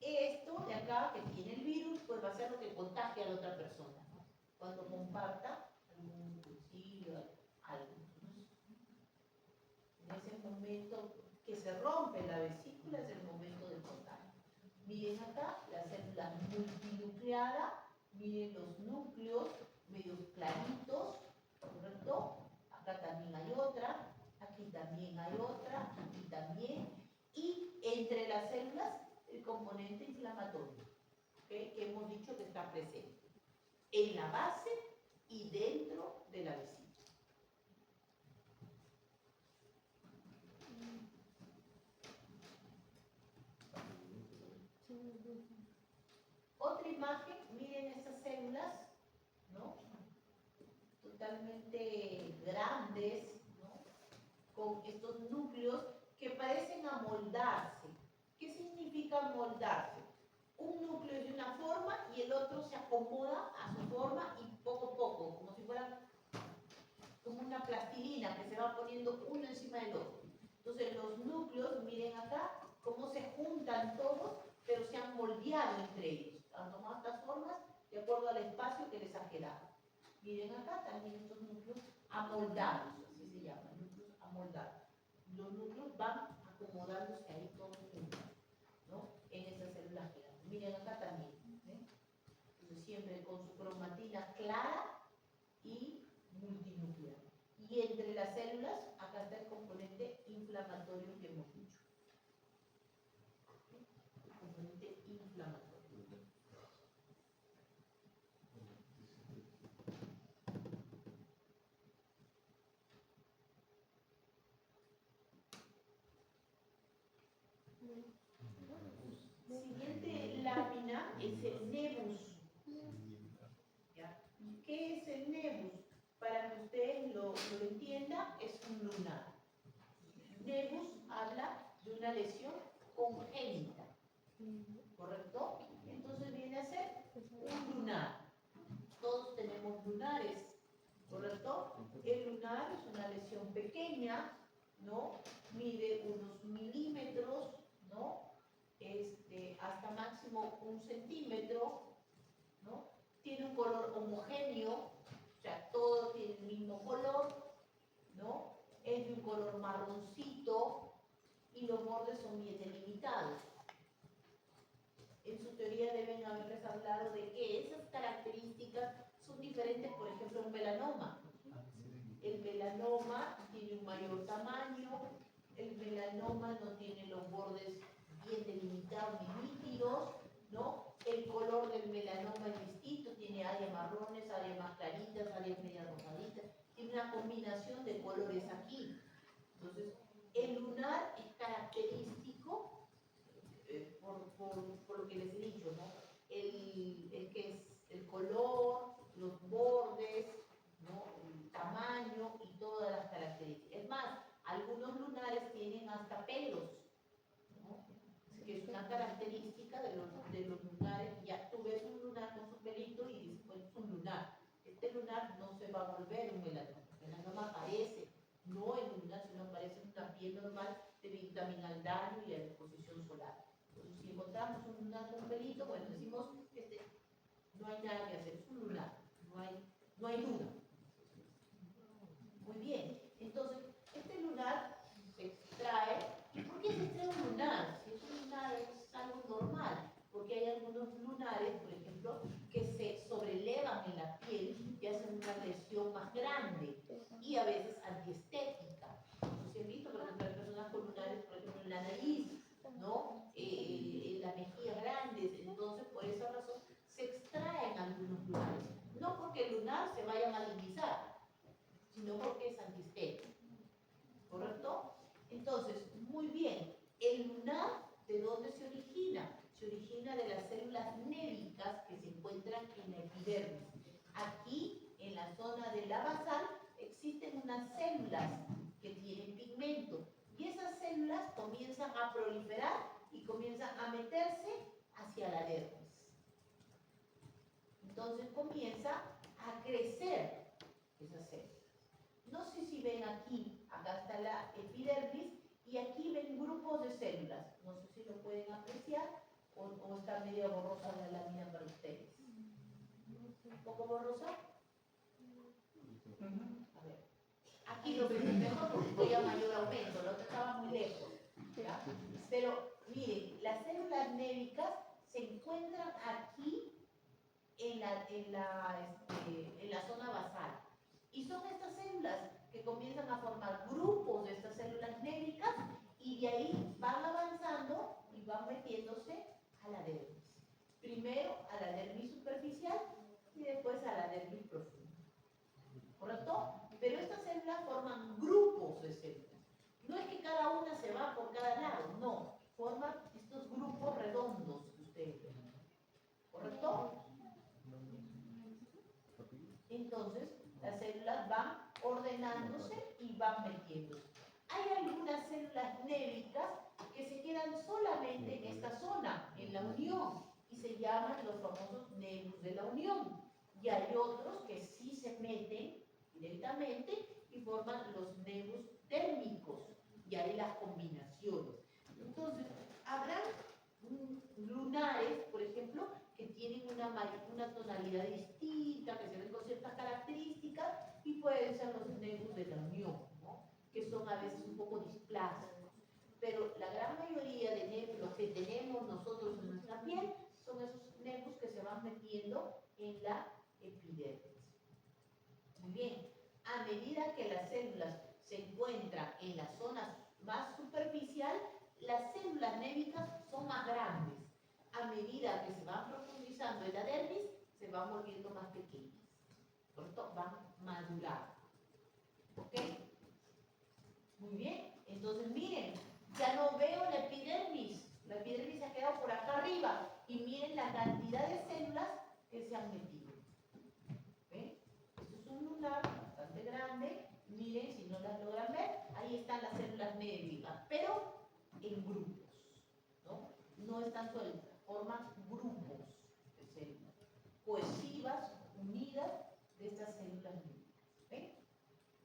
esto de acá que tiene el virus, pues va a ser lo que contagia a la otra persona, ¿no? Cuando comparta algún utensilio, algo. En ese momento que se rompe la vesícula es el momento del contagio. Miren acá la célula multinucleada, miren los núcleos medio claritos, ¿correcto? Acá también hay otra, aquí también hay otra, aquí también, y entre las células el componente inflamatorio, ¿okay? Que hemos dicho que está presente en la base y dentro de la vesícula. Otra imagen, miren estas células, ¿no? Totalmente grandes, ¿no? Con estos núcleos que parecen amoldarse. ¿Qué significa amoldarse? Un núcleo es de una forma y el otro se acomoda a su forma y poco a poco, como si fuera como una plastilina que se va poniendo uno encima del otro. Entonces los núcleos, miren acá, cómo se juntan todos, pero se han moldeado entre ellos. Han tomado estas formas de acuerdo al espacio que les ha quedado. Miren acá también estos núcleos amoldados, así se llaman, núcleos amoldados. Los núcleos van acomodándose ahí todos juntos, ¿no? En esas células gigantes. Miren acá también, ¿eh? Entonces siempre con su cromatina clara y multinuclear. Y entre las células, acá está el componente inflamatorio que hemos dicho. El componente inflamatorio. Siguiente lámina es el nebus. ¿Ya? ¿Qué es el nebus? Para que ustedes lo entiendan, es un lunar. Nebus habla de una lesión congénita, ¿correcto? Entonces viene a ser un lunar. Todos tenemos lunares, ¿correcto? El lunar es una lesión pequeña, ¿no? Mide unos milímetros, ¿no? Hasta máximo 1 centímetro, ¿no? Tiene un color homogéneo, o sea, todo tiene el mismo color, ¿no? Es de un color marroncito y los bordes son bien delimitados. En su teoría deben haberles hablado de que esas características son diferentes, por ejemplo, un melanoma. El melanoma tiene un mayor tamaño, el melanoma no tiene los bordes bien delimitados ni nítidos, ¿no? El color del melanoma es distinto, tiene áreas marrones, áreas más claritas, áreas medias rosaditas, tiene una combinación de colores aquí. Entonces, el lunar es característico por lo que les he dicho, ¿no? El que es el color, los bordes, ¿no? El tamaño y todas las características. Es más, algunos lunares tienen hasta pelos, va a volver un melanoma. El melanoma aparece, no en un lunar, sino aparece en una piel normal debido también al daño y a la exposición solar. Entonces, si encontramos un lunar con pelito, bueno, decimos, no hay nada que hacer, es un lunar, no hay luna. Muy bien, entonces, este lunar se extrae. ¿Y por qué se extrae un lunar? Si es un lunar es algo normal, porque hay algunos lunares, por ejemplo, que se sobrelevan en la piel y hacen una lesión más grande y a veces antiestética. No sé si han visto, por ejemplo, hay personas con lunares, por ejemplo, en la nariz, ¿no? En las mejillas grandes. Entonces, por esa razón, se extraen algunos lunares. No porque el lunar se vaya a malignizar, sino porque es antiestético. ¿Correcto? Entonces, muy bien. El lunar, ¿de dónde se origina? Se origina de las células névicas que se encuentran en la epidermis. Aquí, en la zona de la basal, existen unas células que tienen pigmento. Y esas células comienzan a proliferar y comienzan a meterse hacia la dermis. Entonces comienza a crecer esas células. No sé si ven aquí, acá está la epidermis y aquí ven grupos de células. No sé si lo pueden apreciar o está medio borrosa la lámina para ustedes. ¿Un poco borrosa? A ver. Aquí lo ven mejor porque estoy a mayor aumento, lo otro estaba muy lejos. ¿Ya? Pero miren, las células névicas se encuentran aquí en la zona basal. Y son estas células que comienzan a formar grupos de estas células névicas y de ahí van avanzando y van metiéndose a la dermis. Primero a la dermis superficial y después a la dermis profunda. ¿Correcto? Pero estas células forman grupos de células. No es que cada una se va por cada lado, no. Forman estos grupos redondos que ustedes ven. ¿Correcto? Entonces, las células van ordenándose y van metiéndose. Hay algunas células névicas que se quedan solamente en esta zona, en la unión, y se llaman los famosos nervios de la unión. Y hay otros que sí se meten directamente y forman los nervios térmicos, y hay las combinaciones. Entonces, habrá lunares, por ejemplo, que tienen una tonalidad distinta, que se ven con ciertas características, y pueden ser los nervios de la unión, ¿no? Que son a veces un poco displásicos. Pero la gran mayoría de nervios que tenemos nosotros en nuestra piel son esos nervios que se van metiendo en la epidermis. Muy bien. A medida que las células se encuentran en la zona más superficial, las células névicas son más grandes. A medida que se van profundizando en la dermis, se van volviendo más pequeñas. Por esto van madurando. ¿Ok? Muy bien. Entonces, miren, ya no veo la epidermis. La epidermis se ha quedado por acá arriba. Y miren la cantidad de células que se han metido. ¿Ven? Esto es un lunar bastante grande. Miren, si no las logran ver, ahí están las células névicas, pero en grupos. No están sueltas, forman grupos de células cohesivas, unidas, de estas células névicas. ¿Ven?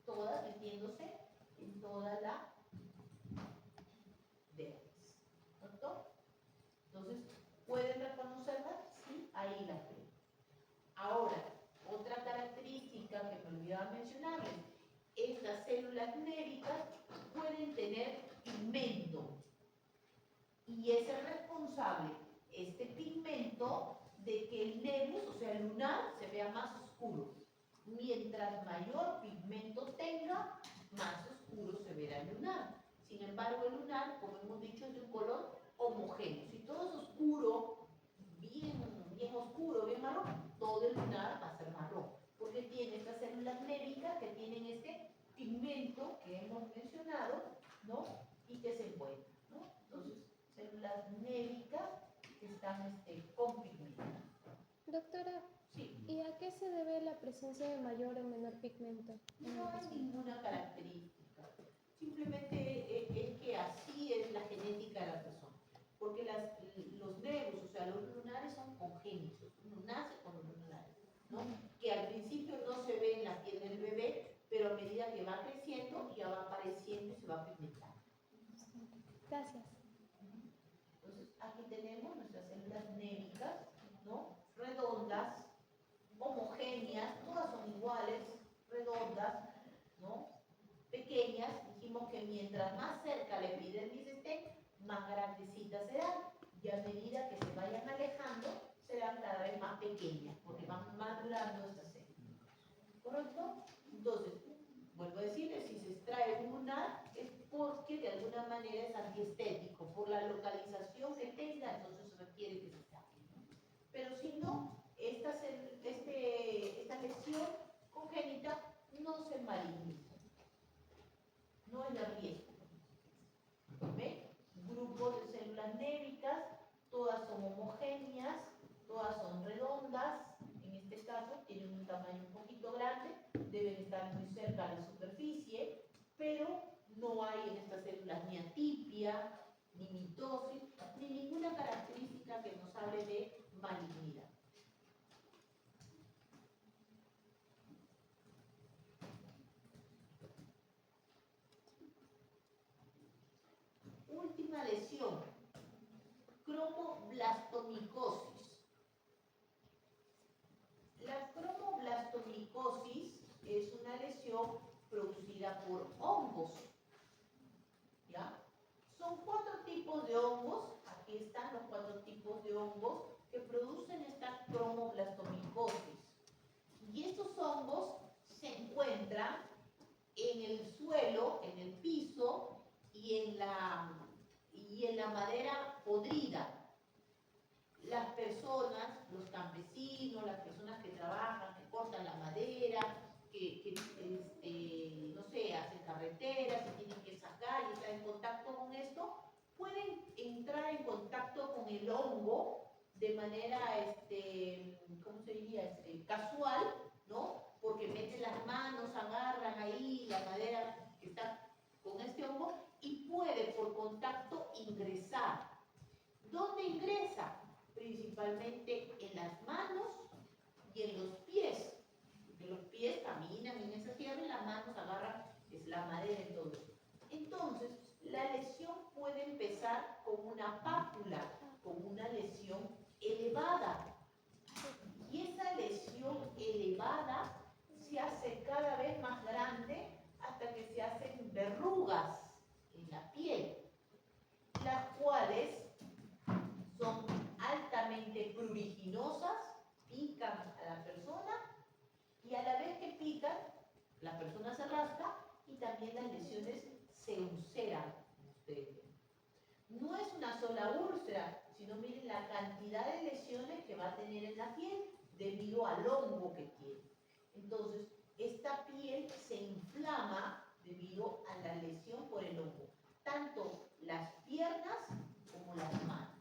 Todas metiéndose en toda la dermis. ¿Cierto? Entonces, ¿pueden reconocerlas? Sí, ahí las ven. Ahora, otra característica que me olvidaba mencionarles, estas células névicas pueden tener pigmento. Y es el responsable, este pigmento, de que el nervio, o sea, el lunar, se vea más oscuro. Mientras mayor pigmento tenga, más oscuro se verá el lunar. Sin embargo, el lunar, como hemos dicho, es de un color homogéneo. Si todo es oscuro, bien oscuro, bien marrón, todo el lunar va a ser marrón. Porque tiene estas células névicas que tienen este pigmento que hemos mencionado, ¿no? Y que se encuentran, ¿no? Entonces, células névicas que están con pigmento. Doctora, Sí. ¿y a qué se debe la presencia de mayor o menor pigmento? No hay ninguna característica. Simplemente es que así es la genética de la persona. Porque los nervios, o sea, los lunares son congénitos. Uno nace con los lunares, ¿no? Que al principio no se ve en la piel del Gracias. Entonces, aquí tenemos nuestras células némicas, ¿no? Redondas, homogéneas, todas son iguales, redondas, ¿no? Pequeñas. Dijimos que mientras más cerca la epidermis esté, más grandecitas serán. Y a medida que se vayan alejando, serán cada vez más pequeñas, porque van madurando estas células. ¿Correcto? Entonces, vuelvo a decirles, si se extrae una, es porque de alguna manera es antiestético, por la localización que tenga, entonces se requiere que se saque, ¿no? Pero si no, esta lesión congénita no se maligniza, no es de riesgo. ¿Ven? Grupos de células némicas, todas son homogéneas, todas son redondas, en este caso tienen un tamaño un poquito grande, deben estar muy cerca a la superficie, pero no hay en estas células ni atipia, ni mitosis, ni ninguna característica que nos hable de malignidad. Última lesión, cromoblastomicosis. La cromoblastomicosis es una lesión producida por hongos. ¿Ya? Son 4 tipos de hongos, aquí están los 4 tipos de hongos que producen esta cromoblastomicosis. Y estos hongos se encuentran en el suelo, en el piso y en la madera podrida. Las personas, los campesinos, las personas que trabajan, que cortan la madera, no sé, hacen carreteras y tienen que sacar y estar en contacto con esto, pueden entrar en contacto con el hongo de manera, ¿cómo se diría? Casual, ¿no? Porque meten las manos, agarran ahí la madera que está con este hongo y puede por contacto ingresar. ¿Dónde ingresa? Principalmente en las manos y en los pies. Porque los pies caminan en esa tierra y las manos agarran la madera y todo eso. Entonces, la lesión puede empezar con una pápula, con una lesión elevada. Y esa lesión elevada se hace cada vez más grande hasta que se hacen verrugas en la piel, las cuales son altamente pruriginosas, pican a la persona y a la vez que pican, la persona se rasca y también las lesiones se ulceran. No es una sola úlcera, sino miren la cantidad de lesiones que va a tener en la piel debido al hongo que tiene. Entonces, esta piel se inflama debido a la lesión por el hongo, tanto las piernas como las manos,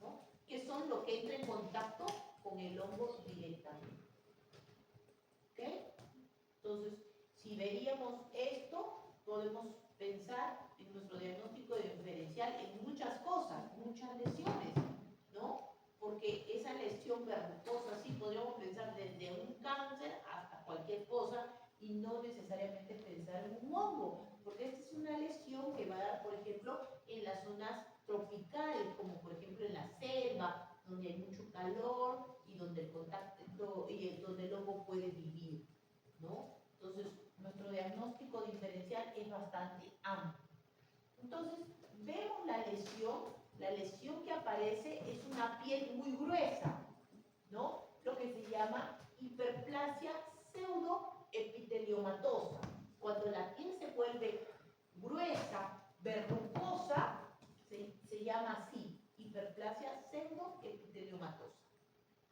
¿no? Que son lo que entra en contacto con el hongo directamente. ¿Ok? Entonces, si veríamos esto, podemos pensar en nuestro diagnóstico diferencial en muchas cosas, muchas lesiones, ¿no? Porque esa lesión verrucosa, sí, podríamos pensar desde un cáncer hasta cualquier cosa y no necesariamente pensar en un hongo, porque esta es una lesión que va a dar, por ejemplo, en las zonas tropicales, como por ejemplo en la selva, donde hay mucho calor y donde el contacto y donde el hongo puede vivir, ¿no? Entonces, nuestro diagnóstico diferencial es bastante amplio. Entonces, vemos la lesión que aparece es una piel muy gruesa, ¿no? Lo que se llama hiperplasia pseudoepiteliomatosa. Cuando la piel se vuelve gruesa, verrucosa, se llama así, hiperplasia pseudoepiteliomatosa.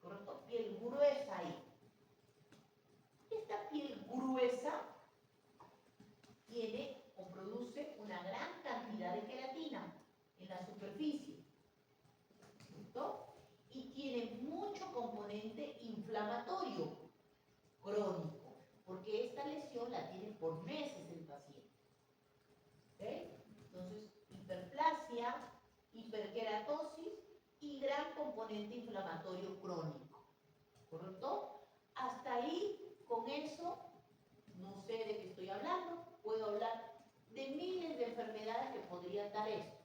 ¿Correcto? Piel gruesa ahí. Esta piel gruesa tiene o produce una gran cantidad de queratina en la superficie, ¿cierto? Y tiene mucho componente inflamatorio crónico, porque esta lesión la tiene por meses el paciente. ¿Okay? Entonces, hiperplasia, hiperkeratosis y gran componente inflamatorio crónico, ¿correcto? Hasta ahí, con eso, no sé de qué estoy hablando, puedo hablar de miles de enfermedades que podrían dar esto.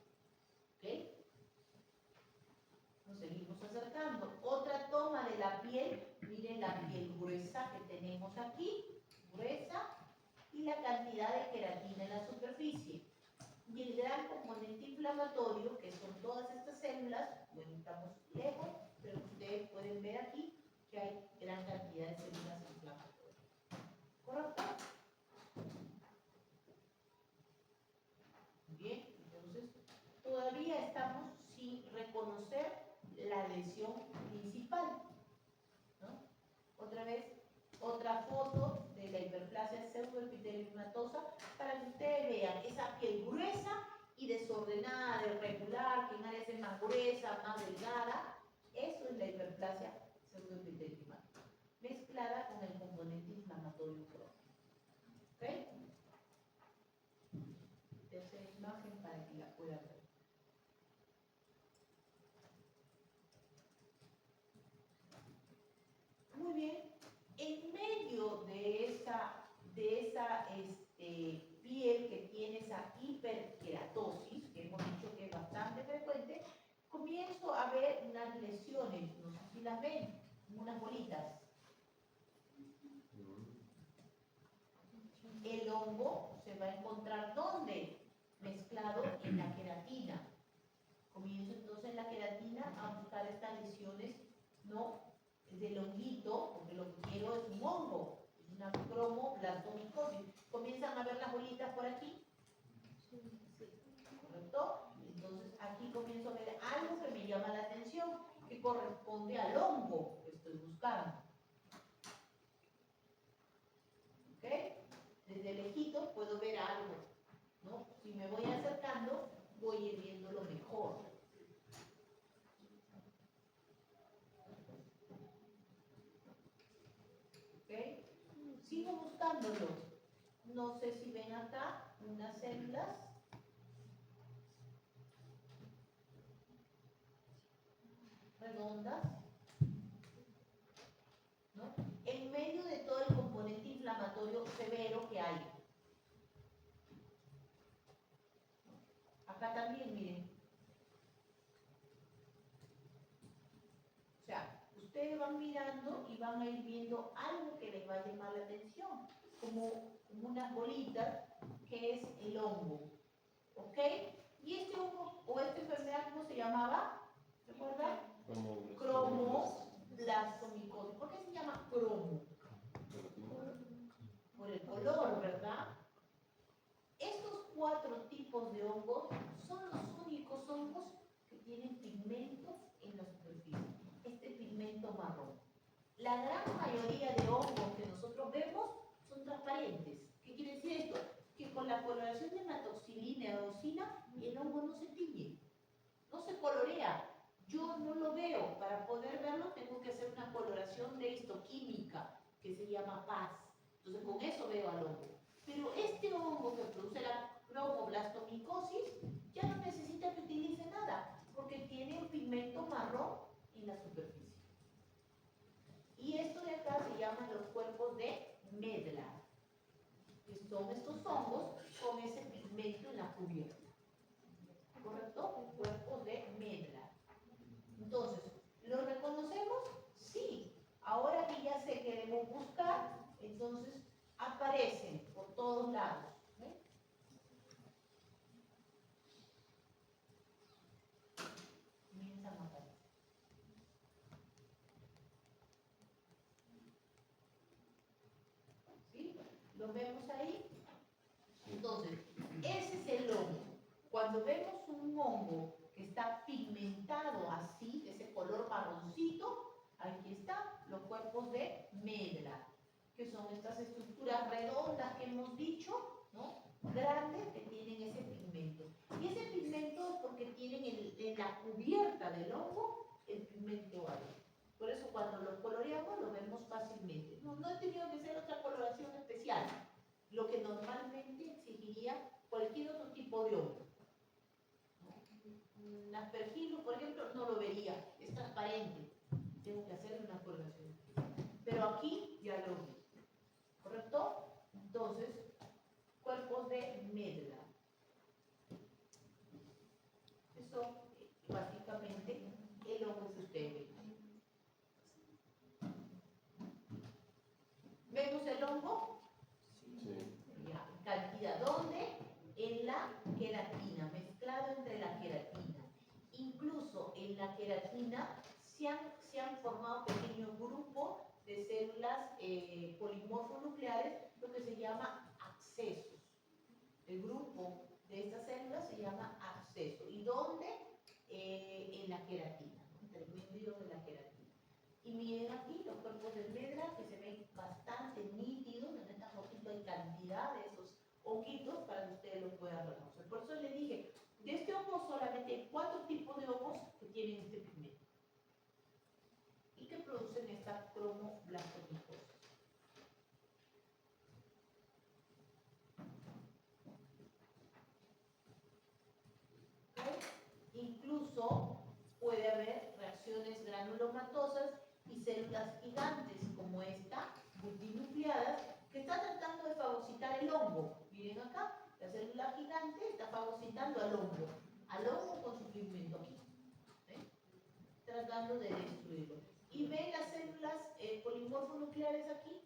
acercando. Otra toma de la piel, miren la piel gruesa que tenemos aquí, gruesa, y la cantidad de queratina en la superficie. Y el gran componente inflamatorio, que son todas estas células, bueno, estamos lejos, pero ustedes pueden ver aquí que hay gran cantidad de células inflamatorias. ¿Correcto? Bien, entonces todavía estamos sin reconocer la lesión principal, ¿no? Otra vez, otra foto de la hiperplasia pseudoepiteliomatosas para que ustedes vean esa piel gruesa y desordenada, irregular, que en áreas es más gruesa, más delgada. Eso es la hiperplasia pseudoepiteliomatosas, mezclada con el componente inflamatorio crónico. ¿Ok? Tercera imagen para que la puedan ver. Muy bien. En medio de esa piel que tiene esa hiperkeratosis, que hemos dicho que es bastante frecuente, comienzo a ver unas lesiones, no sé si las ven, unas bolitas. El hongo se va a encontrar ¿dónde? Mezclado en la queratina. Comienzo entonces en la queratina a buscar estas lesiones, ¿no? Del honguito, porque lo que quiero es un hongo, es una cromoblastomicosis. Comienzan a ver las bolitas por aquí, ¿correcto? Entonces aquí comienzo a ver algo que me llama la atención, que corresponde al hongo que estoy buscando. ¿Ok? Desde lejito puedo ver algo, ¿no? Si me voy acercando, voy a ir viéndolo mejor. ¿Ok? Sigo buscándolo. No sé si ven acá unas células. Redondas, ¿no? En medio de todo el componente inflamatorio severo que hay. Acá también, miren. O sea, ustedes van mirando y van a ir viendo algo que les va a llamar la atención, como unas bolitas, que es el hongo. ¿Ok? Y este hongo, o esta enfermedad, ¿cómo se llamaba? ¿Recuerdan? Cromoblastomicosis. ¿Por qué se llama cromo? Por el color, ¿verdad? Estos 4 tipos de hongos son los únicos hongos que tienen pigmentos en la superficie. Este pigmento marrón. La gran mayoría de hongos que nosotros vemos son transparentes. ¿Qué quiere decir esto? Que con la coloración de metoxilina y adenosina, el hongo no se tiñe, no se colorea. Yo no lo veo. Para poder verlo tengo que hacer una coloración de histoquímica que se llama PAS. Entonces con eso veo al hongo. Pero este hongo que produce la cromoblastomicosis ya no necesita que utilice nada, porque tiene un pigmento marrón en la superficie. Y esto de acá se llaman los cuerpos de Medlar, que son estos hongos con ese pigmento en la cubierta. ¿Correcto? Cuerpos de Medlar. Entonces, ¿lo reconocemos? Sí. Ahora que ya sé que debo buscar, entonces aparecen por todos lados. ¿Ven? Comienzan a aparecer. ¿Sí? ¿Lo vemos ahí? Entonces, ese es el hongo. Cuando vemos un hongo que está pigmentado así, de ese color marroncito, aquí están los cuerpos de Medlar, que son estas estructuras redondas que hemos dicho, ¿no? Grandes, que tienen ese pigmento. Y ese pigmento es porque tienen en la cubierta del hongo el pigmento ahí. Por eso cuando lo coloreamos lo vemos fácilmente. No ha tenido que ser otra coloración especial, lo que normalmente exigiría cualquier otro tipo de hongo. Un aspergillus, por ejemplo, no lo vería, es transparente. Tengo que hacerle una coloración. Pero aquí ya lo vi. ¿Correcto? Entonces, cuerpos de Medlar. Eso básicamente el hongo que ustedes ven. queratina, se han formado pequeños grupos de células polimorfonucleares, lo que se llama abscesos. El grupo de estas células se llama absceso. ¿Y dónde? En la queratina, ¿no? Entre medio de la queratina. Y miren aquí los cuerpos de Medra que se ven bastante nítidos. En esta fotito hay cantidad de esos honguitos para que ustedes los puedan reconocer. Por eso les dije, de este hongo solamente hay 4 tipos de hongos que tienen este pigmento y que producen esta cromoblastomicosis. Incluso puede haber reacciones granulomatosas y células gigantes como esta, multinucleadas, que están tratando de fagocitar el hongo. Miren acá, la célula gigante está fagocitando al hongo con su pigmento aquí, tratando de destruirlo. Y ven las células polimorfonucleares aquí,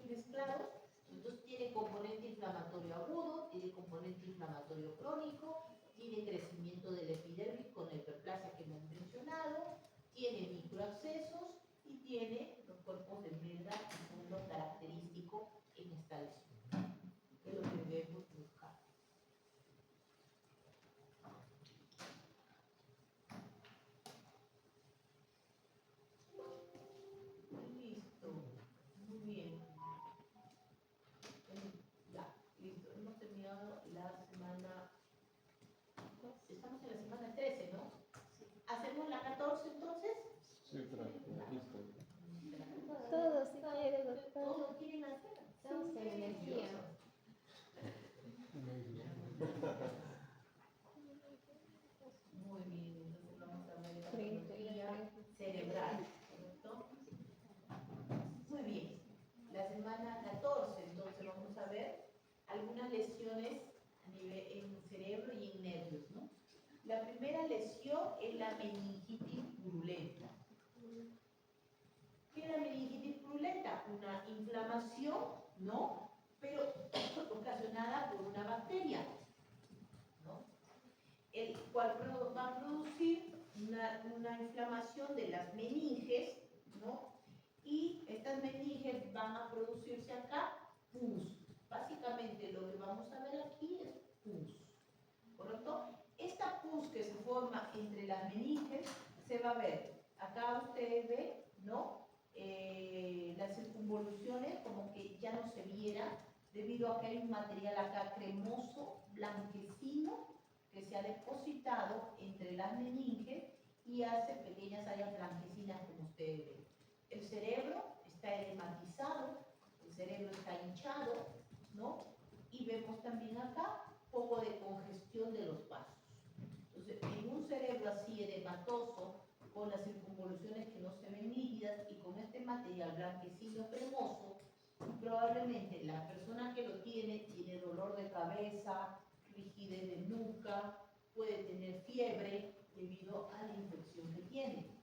mezclados. Entonces tiene componente inflamatorio agudo, tiene componente inflamatorio crónico, tiene crecimiento del epidermis con la hiperplasia que hemos mencionado, tiene microabscesos y tiene los cuerpos de Medra, que son lo característico en esta lesión, que es lo que debemos buscar. Listo, muy bien. Ya, listo, hemos terminado la semana. Estamos en la semana 13, ¿no? ¿Hacemos la 14 entonces? Sí, pero listo. Todo si quiere, doctor. ¿Todos quieren hacer? Estamos en energía. Muy bien, entonces vamos a ver la Frente, patología cerebral, ¿correcto? Muy bien. La semana 14, entonces vamos a ver algunas lesiones a nivel en cerebro y en nervios, ¿no? La primera lesión es la meningitis purulenta. ¿Qué es la meningitis purulenta? Una inflamación, ¿no? Pero ocasionada por una bacteria, ¿no? El cual va a producir una inflamación de las meninges, ¿no? Y estas meninges van a producirse acá pus. Básicamente lo que vamos a ver aquí es pus, ¿correcto? Esta pus que se forma entre las meninges se va a ver, acá ustedes ven, ¿no? Las circunvoluciones como que ya no se viera debido a que hay un material acá cremoso, blanquecino, que se ha depositado entre las meninges y hace pequeñas áreas blanquecinas como ustedes ven. El cerebro está edematizado, el cerebro está hinchado, ¿no? Y vemos también acá poco de congestión de los vasos. Entonces, en un cerebro así edematoso, con las circunvoluciones que no se ven nítidas y con este material blanquecino cremoso, probablemente la persona que lo tiene dolor de cabeza, rigidez de nuca, puede tener fiebre debido a la infección que tiene.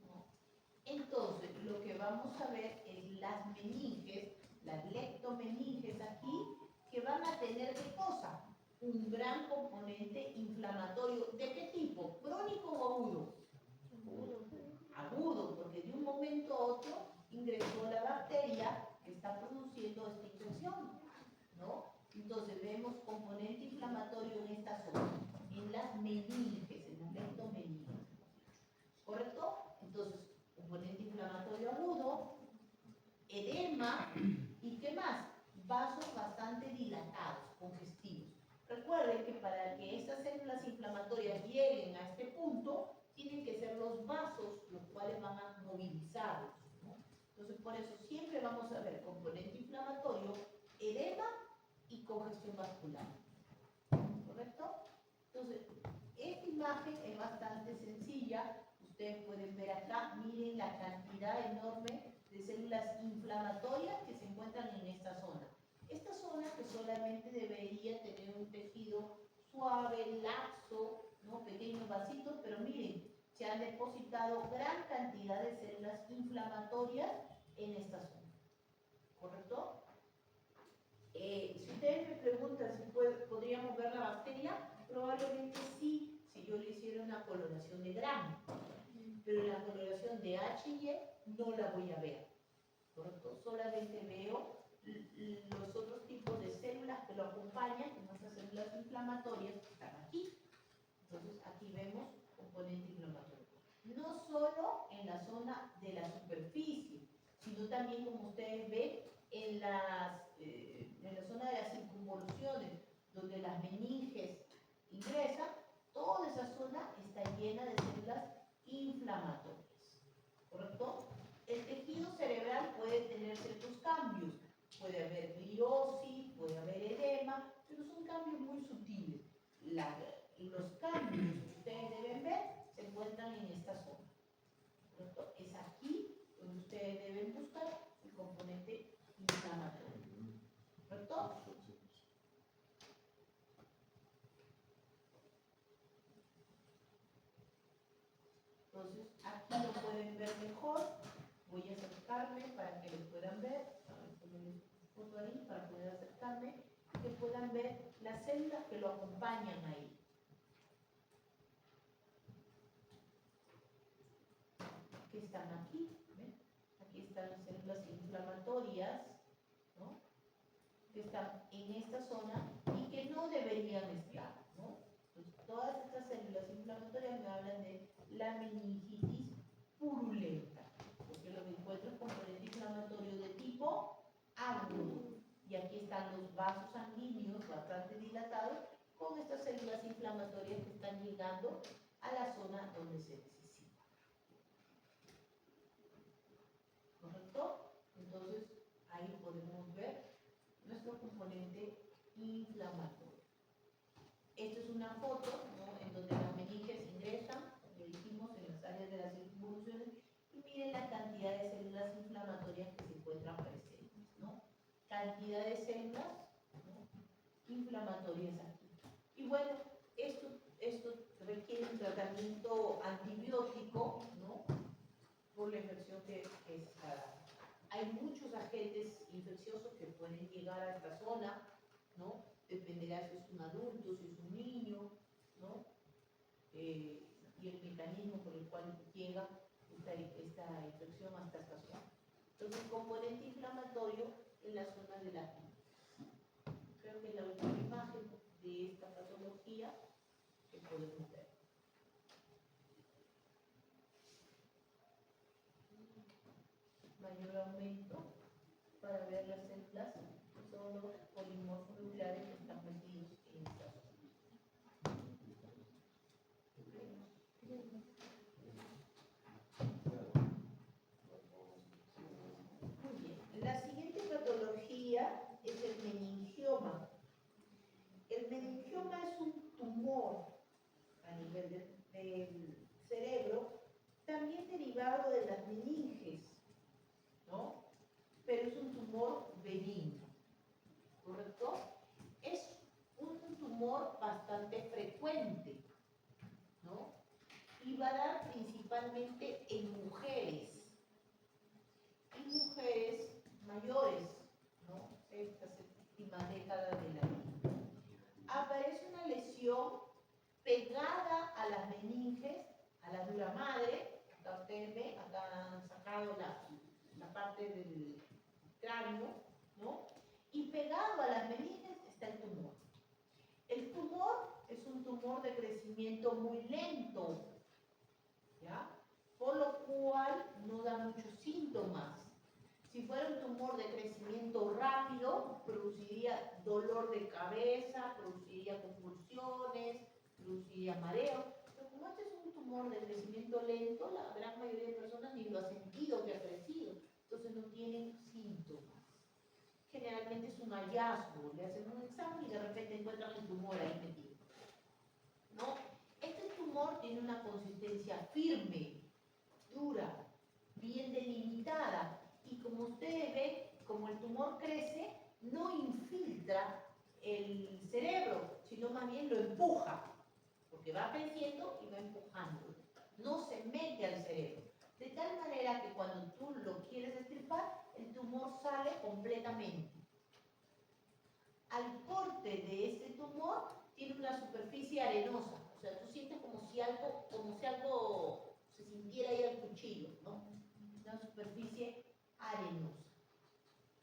¿No? Entonces, lo que vamos a ver es las meninges, las leptomeninges aquí, que van a tener ¿qué cosa? Un gran componente inflamatorio. ¿De qué tipo? ¿Crónico o agudo? Agudo, porque de un momento a otro ingresó la bacteria que está produciendo esta infección, ¿no? Entonces vemos componente inflamatorio en esta zona, en las meninges, en las leptomeninges, ¿correcto? Entonces, componente inflamatorio agudo, edema y ¿qué más? Vasos bastante dilatados, congestivos. Recuerden que para que estas células inflamatorias lleguen a este punto, tienen que ser los vasos los cuales van a movilizarlos, ¿no? Entonces, por eso siempre vamos a ver componente inflamatorio, edema y congestión vascular, ¿correcto? Entonces, esta imagen es bastante sencilla. Ustedes pueden ver acá, miren la cantidad enorme de células inflamatorias que se encuentran en esta zona. Esta zona que solamente debería tener un tejido suave, laxo, ¿no? Pequeños vasitos, pero miren, se han depositado gran cantidad de células inflamatorias en esta zona, ¿correcto? Si ustedes me preguntan si podríamos ver la bacteria, probablemente sí, si yo le hiciera una coloración de grano, pero la coloración de H y E no la voy a ver, ¿correcto? Solamente veo los otros tipos de células que lo acompañan, como estas células inflamatorias que están aquí. Entonces aquí vemos componente inflamatorio. No solo en la zona de la superficie, sino también, como ustedes ven, en la zona de las circunvoluciones, donde las meninges ingresan, toda esa zona está llena de células inflamatorias, ¿correcto? El tejido cerebral puede tener ciertos cambios, puede haber gliosis, puede haber edema, pero son cambios muy sutiles. Los cambios que ustedes deben ver se encuentran en esta zona, ¿correcto? Es aquí donde ustedes deben buscar el componente inflamatorio, ¿correcto? Entonces, aquí lo pueden ver mejor. Voy a acercarme para que lo puedan ver. Poner una foto ahí para poder acercarme y que puedan ver las células que lo acompañan ahí. Que están aquí, ¿ven? Aquí están las células inflamatorias, ¿no? Que están en esta zona y que no deberían estar, ¿no? Entonces, todas estas células inflamatorias me hablan de la meningitis purulenta, porque lo que encuentro es componente inflamatorio de tipo agudo. Y aquí están los vasos sanguíneos bastante dilatados con estas células inflamatorias que están llegando a la zona donde se necesita. ¿Correcto? Entonces, ahí podemos ver nuestro componente inflamatorio. Esta es una foto, ¿no?, en donde las meninges ingresan, como dijimos, en las áreas de las circunvoluciones, y miren la cantidad de células inflamatorias que se encuentran presentes, ¿no? Cantidad de células, ¿no?, inflamatorias aquí. Y bueno, esto requiere un tratamiento antibiótico, ¿no?, por la infección que está dando. Hay muchos agentes infecciosos que pueden llegar a esta zona, ¿no? Dependerá si es un adulto, si es un niño, ¿no? Y el mecanismo por el cual llega esta infección hasta esta zona. Entonces, componente inflamatorio en la zona de la piel. Creo que es la última imagen de esta patología que podemos ver. Mayor aumento para ver las células, son los polimorfos nucleares que están metidos en esta zona. Muy bien. La siguiente patología es el meningioma. El meningioma es un tumor a nivel del cerebro, también derivado de las meninges, ¿no? Pero es un tumor benigno, ¿correcto? Es un tumor bastante frecuente, ¿no? Y va a dar principalmente en mujeres y mujeres mayores, ¿no? Esta séptima década de la vida. Aparece una lesión pegada a las meninges, a la dura madre. Acá ustedes ven, acá han sacado la parte del cráneo, ¿no? Y pegado a las meninges está el tumor. El tumor es un tumor de crecimiento muy lento, ¿ya? Por lo cual no da muchos síntomas. Si fuera un tumor de crecimiento rápido, produciría dolor de cabeza, produciría convulsiones, produciría mareo. Pero como este es un tumor de crecimiento lento, la gran mayoría de personas ni lo ha sentido que ha crecido. Entonces no tienen síntomas. Generalmente es un hallazgo, le hacen un examen y de repente encuentran el tumor ahí metido, ¿no? Este tumor tiene una consistencia firme, dura, bien delimitada, y como ustedes ven, como el tumor crece, no infiltra el cerebro, sino más bien lo empuja, porque va creciendo y va empujando, no se mete al cerebro. De tal manera que cuando tú lo quieres extirpar, el tumor sale completamente. Al corte de este tumor tiene una superficie arenosa, O sea, tú sientes como si algo se sintiera ahí al cuchillo, ¿no? Una superficie arenosa.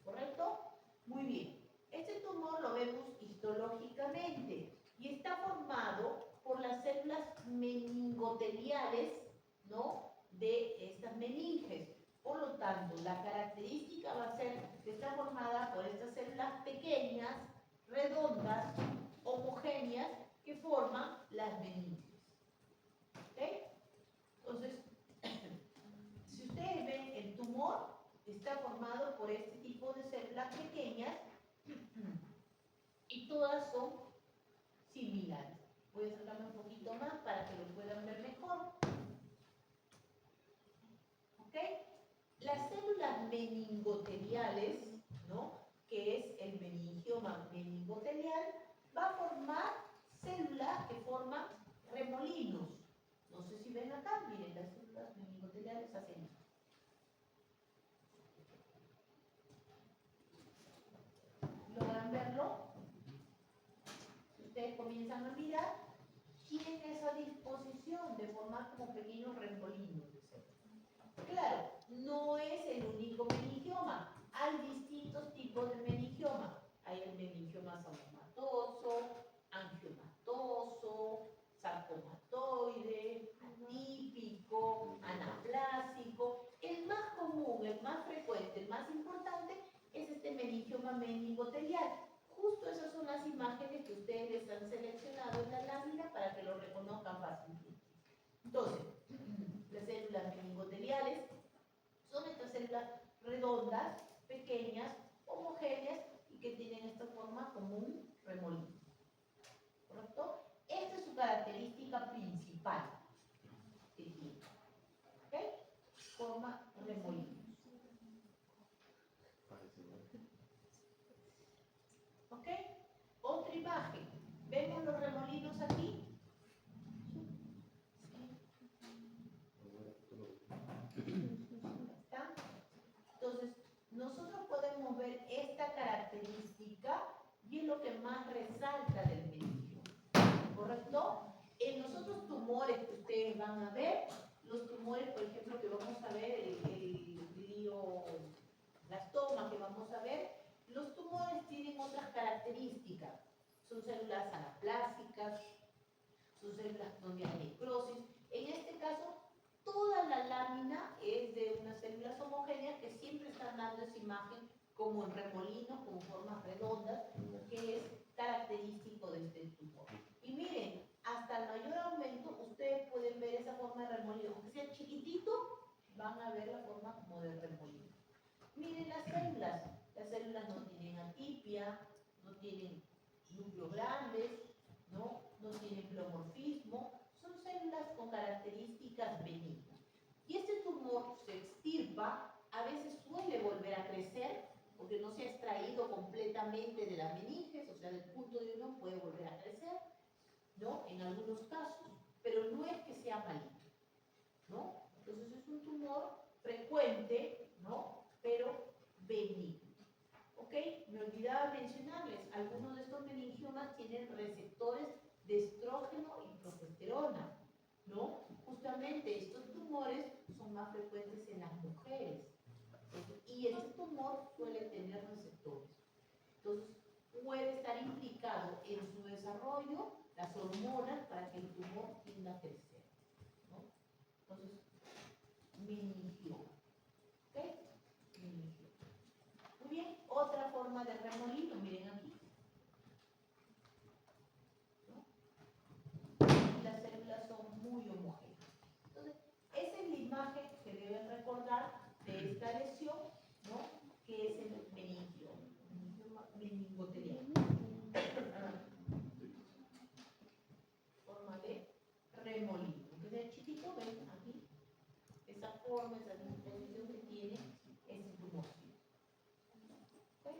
¿Correcto? Muy bien. Este tumor lo vemos histológicamente y está formado por las células meningoteliales, ¿no? De estas meninges. Por lo tanto, la característica va a ser que está formada por estas células pequeñas, redondas, homogéneas, que forman las meninges. ¿Ok? Entonces, si ustedes ven el tumor, está formado por este tipo de células pequeñas y todas son similares. Voy a acercarme un poquito más para que lo puedan ver mejor. ¿Ok? Las células meningoteliales, ¿no? Que es el meningioma meningotelial, va a formar células que forman remolinos. No sé si ven acá, miren, las células meningoteliales hacen esto. ¿Logran verlo? Si ustedes comienzan a mirar, tienen esa disposición de formar como pequeños remolinos de células. Claro, no es el único meningioma. Hay distintos tipos de meningioma. Hay el meningioma sarcomatoso, angiomatoso, sarcomatoide, atípico, anaplásico. El más común, el más frecuente, el más importante es este meningioma meningotelial. Justo esas son las imágenes que ustedes les han seleccionado en la lámina para que lo reconozcan fácilmente. Entonces, las células meningoteliales son estas células redondas, pequeñas, homogéneas y que tienen esta forma como un remolino. ¿Correcto? Esta es su característica principal que tiene. ¿Ok? Forma remolino. ¿Ok? Otra imagen. ¿Vemos los remolinos aquí? ¿Están? Entonces, nosotros podemos ver esta característica y es lo que más resalta del meningioma. ¿Correcto? En los otros tumores que ustedes van a ver, los tumores, por ejemplo, que vamos a ver, el glioblastoma que vamos a ver, los tumores tienen otras características. Son células anaplásicas, son células donde hay necrosis. En este caso, toda la lámina es de unas células homogéneas que siempre están dando esa imagen como en remolinos, con formas redondas, que es característico de este tumor. Y miren, hasta el mayor aumento, ustedes pueden ver esa forma de remolino. Aunque sea chiquitito, van a ver la forma como de remolino. Miren las células no tienen atipia, no tienen núcleos grandes, no tienen pleomorfismo, son células con características benignas. Y este tumor se extirpa, a veces suele volver a crecer, porque no se ha extraído completamente de las meninges, o sea, del punto de unión puede volver a crecer, ¿no? En algunos casos, pero no es que sea maligno, ¿no? Entonces es un tumor frecuente, ¿no? Pero benigno. ¿Ok? Me olvidaba mencionarles, algunos de estos meningiomas tienen receptores de estrógeno y progesterona, ¿no? Justamente estos tumores son más frecuentes en las mujeres. Y este tumor suele tener receptores. Entonces, puede estar implicado en su desarrollo las hormonas para que el tumor tienda a crecer, ¿no? Entonces, meningioma. ¿Ok? Meningioma. Muy bien, otra forma de remolino, miren aquí. ¿No? Las células son muy homogéneas. Entonces, esa es la imagen que deben recordar de esta lesión, ¿no? Que es el meningioma meningotelial. Forma de remolino. Aunque sea chiquito, ven aquí, esa forma, esa disposición que tiene ese tumor. ¿Okay?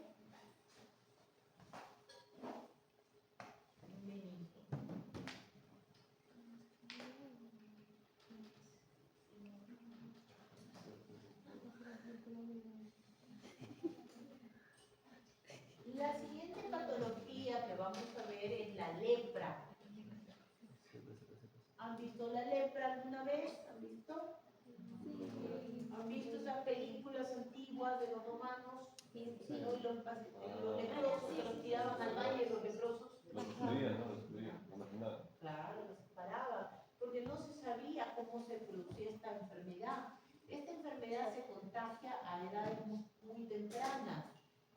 visto la lepra alguna vez? ¿Han visto? ¿Han visto esas películas antiguas de los romanos? ¿No? Y los leprosos que los tiraban al valle, los leprosos. Los excluían, ¿no? Los excluían, no imaginaban. Claro, los separaban, porque no se sabía cómo se producía esta enfermedad. Esta enfermedad se contagia a edades muy tempranas,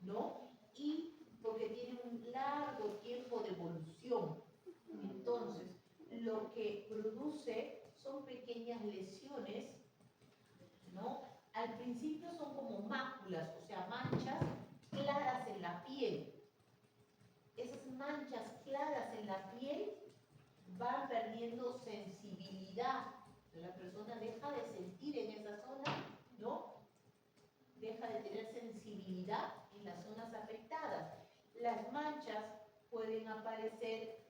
¿no? Y porque tiene un largo tiempo de evolución. Entonces, lo que produce son pequeñas lesiones, ¿no? Al principio son como máculas, o sea, manchas claras en la piel. Esas manchas claras en la piel van perdiendo sensibilidad. La persona deja de sentir en esa zona, ¿no? Deja de tener sensibilidad en las zonas afectadas. Las manchas pueden aparecer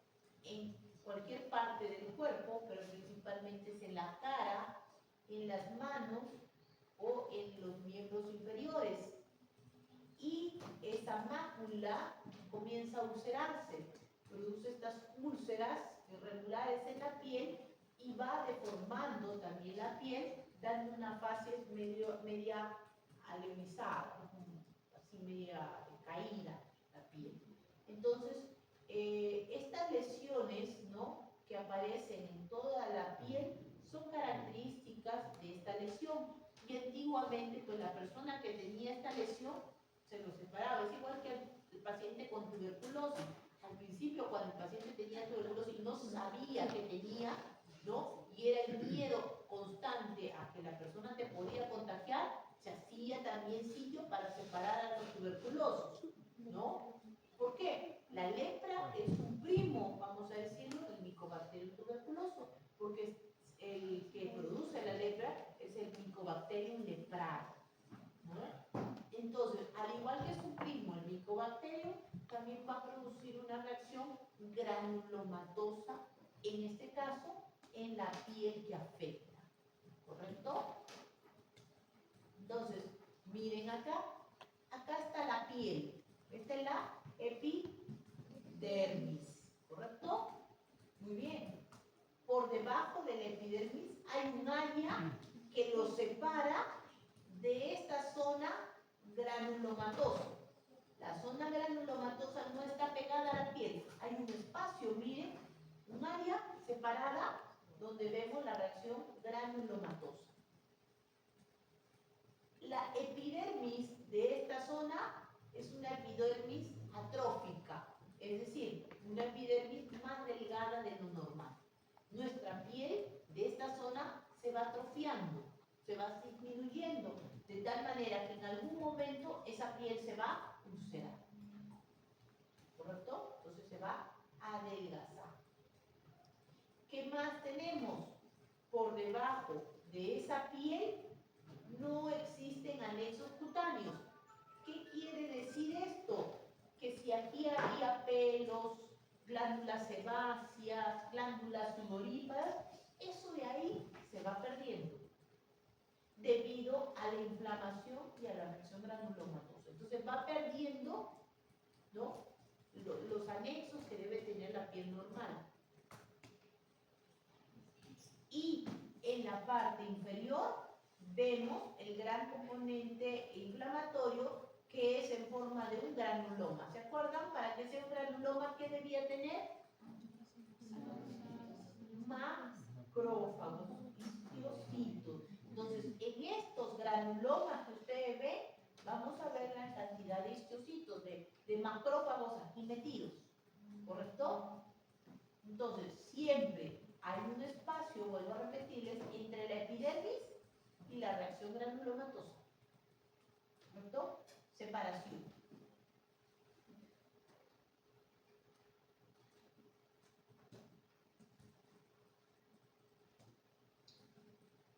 en cualquier parte del cuerpo, pero principalmente es en la cara, en las manos o en los miembros inferiores. Y esa mácula comienza a ulcerarse, produce estas úlceras irregulares en la piel y va deformando también la piel, dando una fase media alemizada, así media caída la piel. Entonces, estas lesiones, ¿no?, que aparecen en toda la piel son características de esta lesión. Y antiguamente, pues la persona que tenía esta lesión se lo separaba. Es igual que el paciente con tuberculosis. Al principio, cuando el paciente tenía tuberculosis y no sabía que tenía, ¿no?, y era el miedo constante a que la persona te podía contagiar, se hacía también sitio para separar a los tuberculosos, ¿no? ¿Por qué? La lepra es un primo, vamos a decirlo, del Mycobacterium tuberculoso, porque el que produce la lepra es el Mycobacterium leprae, ¿no? Entonces, al igual que su primo, el Mycobacterium, también va a producir una reacción granulomatosa, en este caso, en la piel que afecta, ¿correcto? Entonces, miren acá, acá está la piel, esta es la epidermis, ¿correcto? Muy bien. Por debajo de la epidermis hay un área que lo separa de esta zona granulomatosa. La zona granulomatosa no está pegada a la piel, hay un espacio, miren, un área separada donde vemos la reacción granulomatosa. La epidermis de esta zona es una epidermis atrófica, es decir, una epidermis más delgada de lo normal. Nuestra piel de esta zona se va atrofiando, se va disminuyendo, de tal manera que en algún momento esa piel se va a ulcerar. ¿Correcto? Entonces se va a adelgazar. ¿Qué más tenemos? Por debajo de esa piel no existen anexos cutáneos. ¿Qué quiere decir esto? Que si aquí había pelos, glándulas sebáceas, glándulas sudoríparas, eso de ahí se va perdiendo debido a la inflamación y a la reacción granulomatosa. Entonces va perdiendo, ¿no?, los anexos que debe tener la piel normal. Y en la parte inferior vemos el gran componente inflamatorio que es en forma de un granuloma. ¿Se acuerdan? Para que sea un granuloma, ¿qué debía tener? Macrófagos, histocitos. Entonces, en estos granulomas que ustedes ven, vamos a ver la cantidad de histocitos, de macrófagos aquí metidos. ¿Correcto? Entonces, siempre hay un espacio, vuelvo a repetirles, entre la epidermis y la reacción granulomatosa. ¿Correcto? Separación.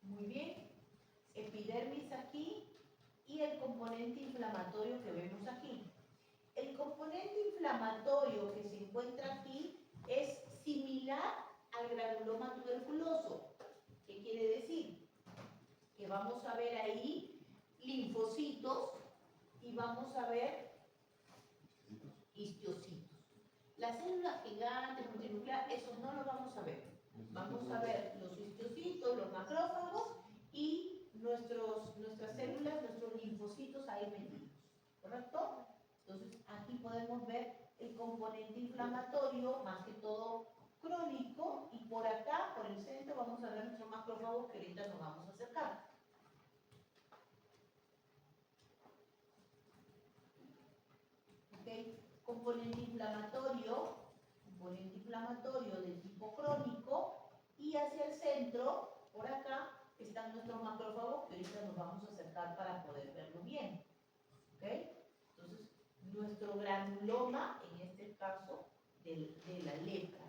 Muy bien. Epidermis aquí y el componente inflamatorio que vemos aquí. El componente inflamatorio que se encuentra aquí es similar al granuloma tuberculoso. ¿Qué quiere decir? Que vamos a ver ahí linfocitos y vamos a ver histocitos. Las células gigantes, multinucleares, eso no lo vamos a ver. Vamos a ver los histocitos, los macrófagos y nuestras células, nuestros linfocitos ahí metidos, ¿correcto? Entonces, aquí podemos ver el componente inflamatorio, más que todo crónico, y por acá, por el centro, vamos a ver nuestros macrófagos que ahorita nos vamos a acercar. ¿Ok? Componente inflamatorio de tipo crónico, y hacia el centro, por acá, están nuestros macrófagos que ahorita nos vamos a acercar para poder verlo bien. ¿Ok? Entonces, nuestro granuloma, en este caso, de la lepra.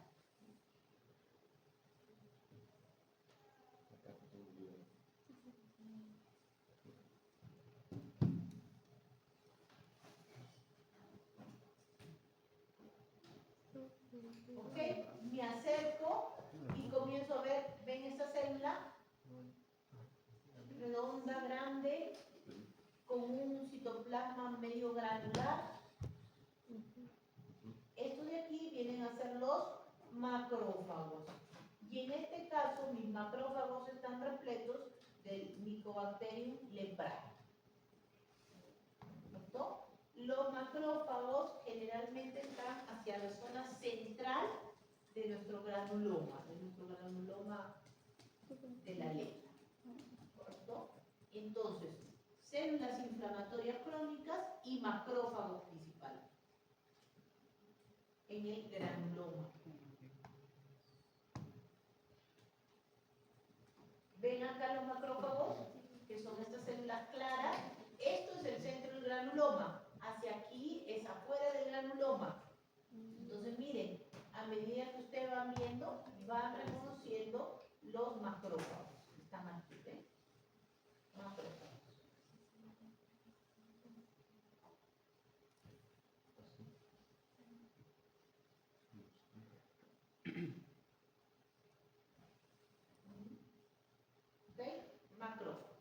¿Ok? Me acerco y comienzo a ver, ¿ven esta célula? Redonda, grande, con un citoplasma medio granular. Estos de aquí vienen a ser los macrófagos. Y en este caso, mis macrófagos están repletos del Mycobacterium leprae. ¿Correcto? Los macrófagos generalmente están hacia la zona central de nuestro granuloma de la lepra. ¿Correcto? Entonces, células inflamatorias crónicas y macrófagos principales en el granuloma. ¿Ven acá los macrófagos? Que son estas células claras. Esto es el centro del granuloma. Hacia aquí es afuera del granuloma. Entonces, miren, a medida que ustedes van viendo, van reconociendo los macrófagos. Están aquí, ¿ven? Macrófagos. ¿Ok? Macrófagos.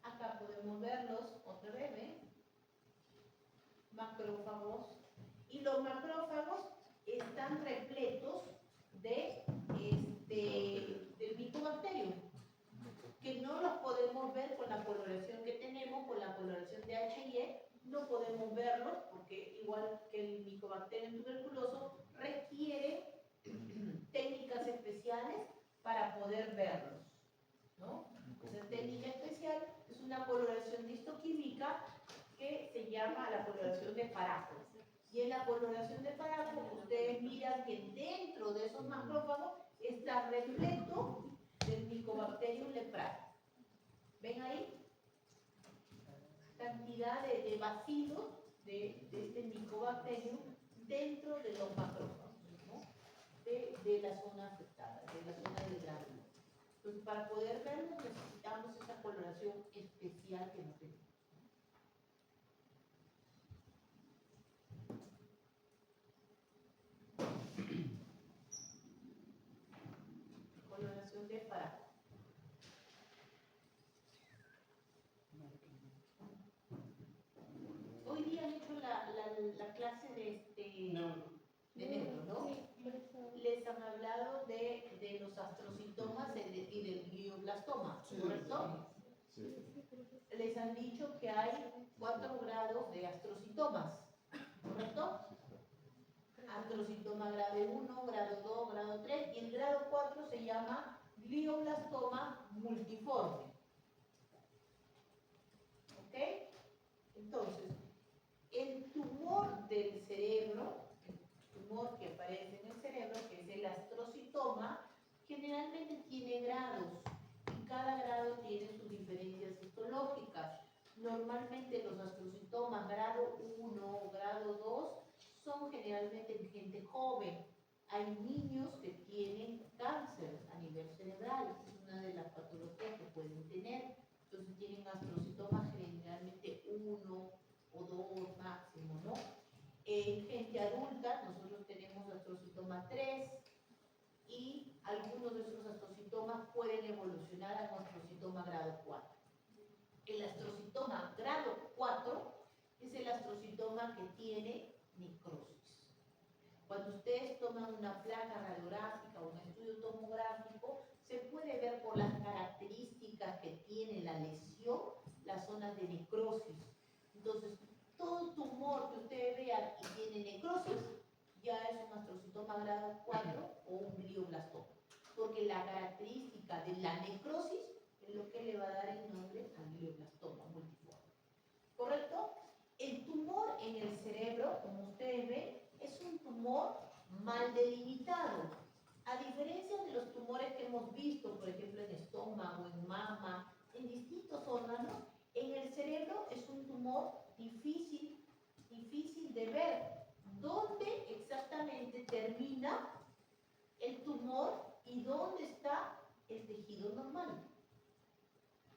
Acá podemos verlos otra vez, ¿ven? Macrófagos. Y los macrófagos están repletos del Mycobacterium, que no los podemos ver con la coloración que tenemos, con la coloración de H y E, no podemos verlos porque igual que el Mycobacterium tuberculoso requiere técnicas especiales para poder verlos, ¿no? Esa técnica especial es una coloración histoquímica que se llama la coloración de Faraco. Y en la coloración de Faraco ustedes miran que dentro de esos macrófagos está repleto del Mycobacterium leprae. ¿Ven ahí? Cantidad de bacilos de este Mycobacterium dentro de los macrófagos, ¿no? de la zona afectada, de la zona del gránulo. Entonces, para poder verlo necesitamos esa coloración especial que nos tenemos. Coloración de Faraco. Hoy día han hecho la clase de neuro, ¿no? Les han hablado de los astrocitomas y del glioblastoma, ¿correcto? Les han dicho que hay 4 grados de astrocitomas, ¿correcto? Astrocitoma grado 1, grado 2, grado 3, y el grado 4 se llama glioblastoma multiforme. ¿Ok? Entonces, el tumor del cerebro, el tumor que aparece en el cerebro, que es el astrocitoma, generalmente tiene grados, y cada grado tiene sus diferencias histológicas. Normalmente los astrocitomas grado 1 o grado 2 son generalmente en gente joven. Hay niños que tienen cáncer a nivel cerebral, es una de las patologías que pueden tener. Entonces tienen astrocitomas generalmente 1 o 2 máximo, ¿no? En gente adulta nosotros tenemos astrocitoma 3 y algunos de esos astrocitomas pueden evolucionar a un astrocitoma grado 4. El astrocitoma grado 4 el astrocitoma que tiene necrosis. Cuando ustedes toman una placa radiográfica o un estudio tomográfico, se puede ver por las características que tiene la lesión las zonas de necrosis. Entonces, todo tumor que ustedes vean y tiene necrosis, ya es un astrocitoma grado 4 o un glioblastoma. Porque la característica de la necrosis es lo que le va a dar el nombre al glioblastoma multiforme. ¿Correcto? El tumor en el cerebro, como ustedes ven, es un tumor mal delimitado. A diferencia de los tumores que hemos visto, por ejemplo, en estómago, en mama, en distintos órganos, en el cerebro es un tumor difícil de ver. ¿Dónde exactamente termina el tumor y dónde está el tejido normal?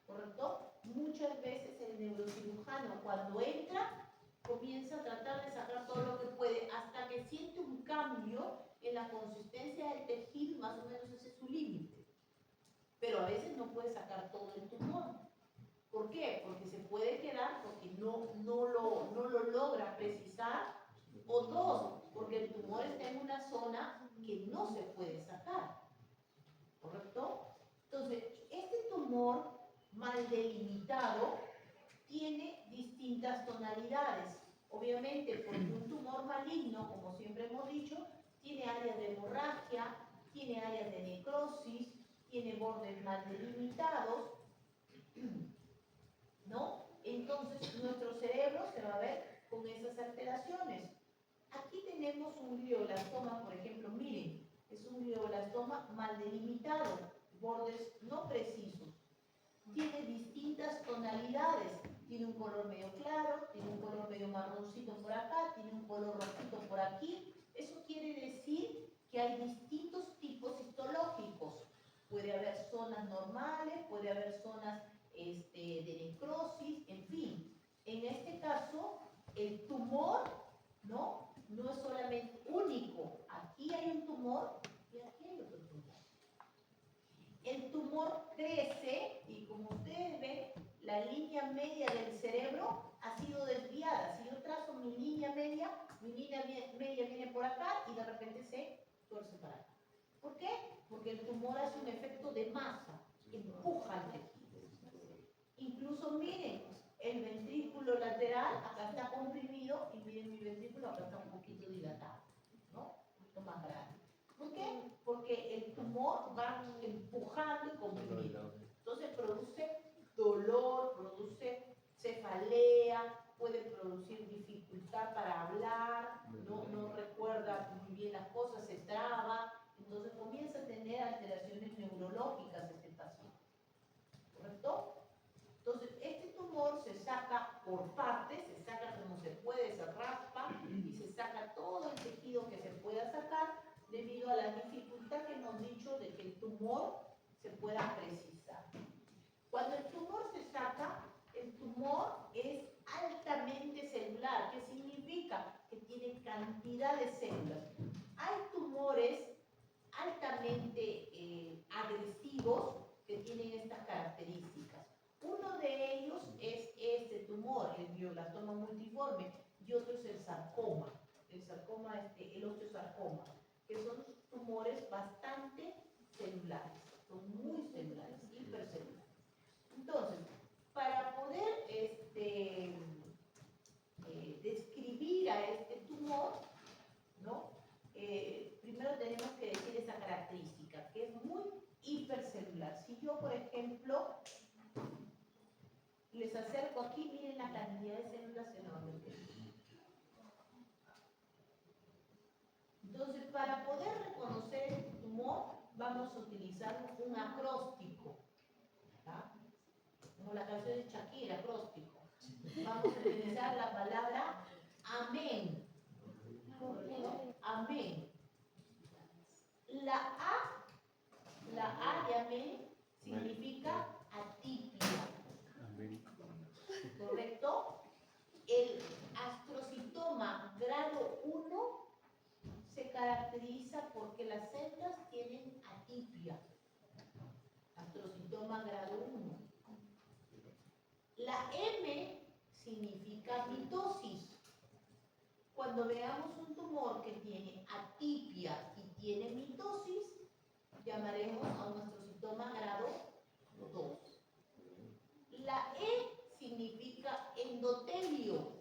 ¿Correcto? Muchas veces el neurocirujano cuando entra comienza a tratar de sacar todo lo que puede hasta que siente un cambio en la consistencia del tejido, más o menos ese es su límite. Pero a veces no puede sacar todo el tumor. ¿Por qué? Porque se puede quedar porque no lo logra precisar, o dos, porque el tumor está en una zona que no se puede sacar. ¿Correcto? Entonces, este tumor mal delimitado tiene distintas tonalidades. Obviamente, porque un tumor maligno, como siempre hemos dicho, tiene áreas de hemorragia, tiene áreas de necrosis, tiene bordes mal delimitados, ¿no? Entonces, nuestro cerebro se va a ver con esas alteraciones. Aquí tenemos un glioblastoma, por ejemplo, miren, es un glioblastoma mal delimitado, bordes no precisos. Tiene distintas tonalidades, tiene un color medio claro, tiene un color medio marroncito por acá, tiene un color rojito por aquí. Eso quiere decir que hay distintos tipos histológicos. Puede haber zonas normales, puede haber zonas de necrosis, en fin. En este caso, el tumor, ¿no? No es solamente único. Aquí hay un tumor y aquí hay otro tumor. El tumor crece y como ustedes ven, la línea media del cerebro ha sido desviada. Si yo trazo mi línea media viene por acá y de repente se tuerce para acá. ¿Por qué? Porque el tumor hace un efecto de masa, empuja al tejido. Incluso miren, el ventrículo lateral acá está comprimido y miren mi ventrículo acá está un poquito dilatado, ¿no? Un poquito más grande. ¿Por qué? Porque el tumor va empujando y comprimiendo. Entonces produce dolor, produce cefalea, puede producir dificultad para hablar, no recuerda muy bien las cosas, se traba, entonces comienza a tener alteraciones neurológicas este paciente. ¿Correcto? Entonces, este tumor se saca por partes, se saca como se puede, se raspa y se saca todo el tejido que se pueda sacar debido a la dificultad que hemos dicho de que el tumor se pueda precisar. Cuando el tumor se saca, el tumor es altamente celular. ¿Qué significa? Que tiene cantidad de células. Hay tumores altamente agresivos que tienen estas características. Uno de ellos es este tumor, el glioblastoma multiforme, y otro es el sarcoma, el osteosarcoma, que son tumores bastante celulares, son muy celulares, hipercelulares. Entonces, para poder describir a este tumor, ¿no? Primero tenemos que decir esa característica, que es muy hipercelular. Si yo, por ejemplo, les acerco aquí, miren la cantidad de células enormes que tiene. Entonces, para poder reconocer este tumor, vamos a utilizar un acróstico, ¿tá? Como la canción de Shakira, acróstico. Vamos a utilizar la palabra amén. Amén. La A de amén significa atipia. ¿Correcto? El astrocitoma grado 1 se caracteriza porque las células tienen atipia. Astrocitoma grado 1. La M significa mitosis. Cuando veamos un tumor que tiene atipia y tiene mitosis, llamaremos a un astrocitoma grado 2. La E significa endotelio.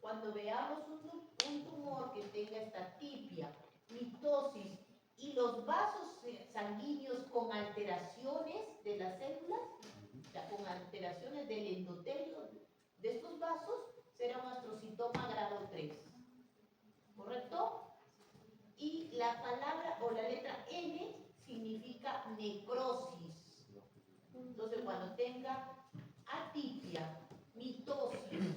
Cuando veamos un tumor que tenga esta atipia, mitosis y los vasos sanguíneos con alteraciones de las células, o sea, con alteraciones del endotelio de estos vasos, será un astrocitoma grado 3. ¿Correcto? Y la palabra o la letra N significa necrosis. Entonces, cuando tenga atipia, mitosis,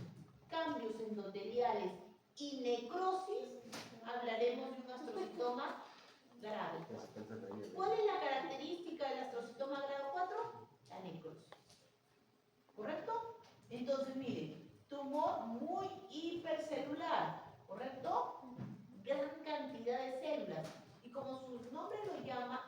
cambios endoteliales y necrosis, hablaremos de un astrocitoma grado 4. ¿Cuál es la característica del astrocitoma grado 4? La necrosis. ¿Correcto? Entonces, miren, tumor muy hipercelular, ¿correcto? Gran cantidad de células. Y como su nombre lo llama,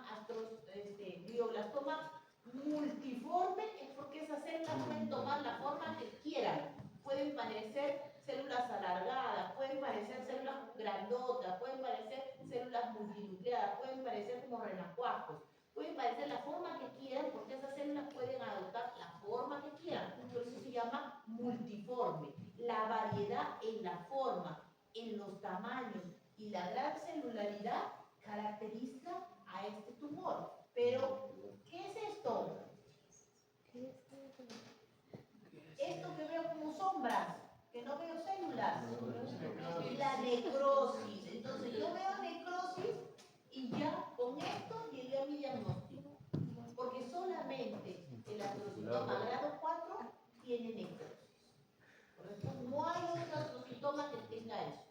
glioblastoma multiforme, es porque esas células pueden tomar la forma que quieran. Pueden parecer células alargadas, pueden parecer células grandotas, pueden parecer células multinucleadas, pueden parecer como renacuajos, pueden parecer la forma que quieran, porque esas células pueden adoptar la forma que quieran. Por eso se llama multiforme. La variedad en la forma, en los tamaños y la gran celularidad caracteriza a este tumor. Pero, ¿qué es esto? Esto que veo como sombras, que no veo células. La necrosis. Entonces yo veo necrosis y ya con esto llegué a mi diagnóstico. Porque solamente el astrocitoma grado 4 tiene necrosis. ¿Correcto? No hay otro astrocitoma que tenga eso.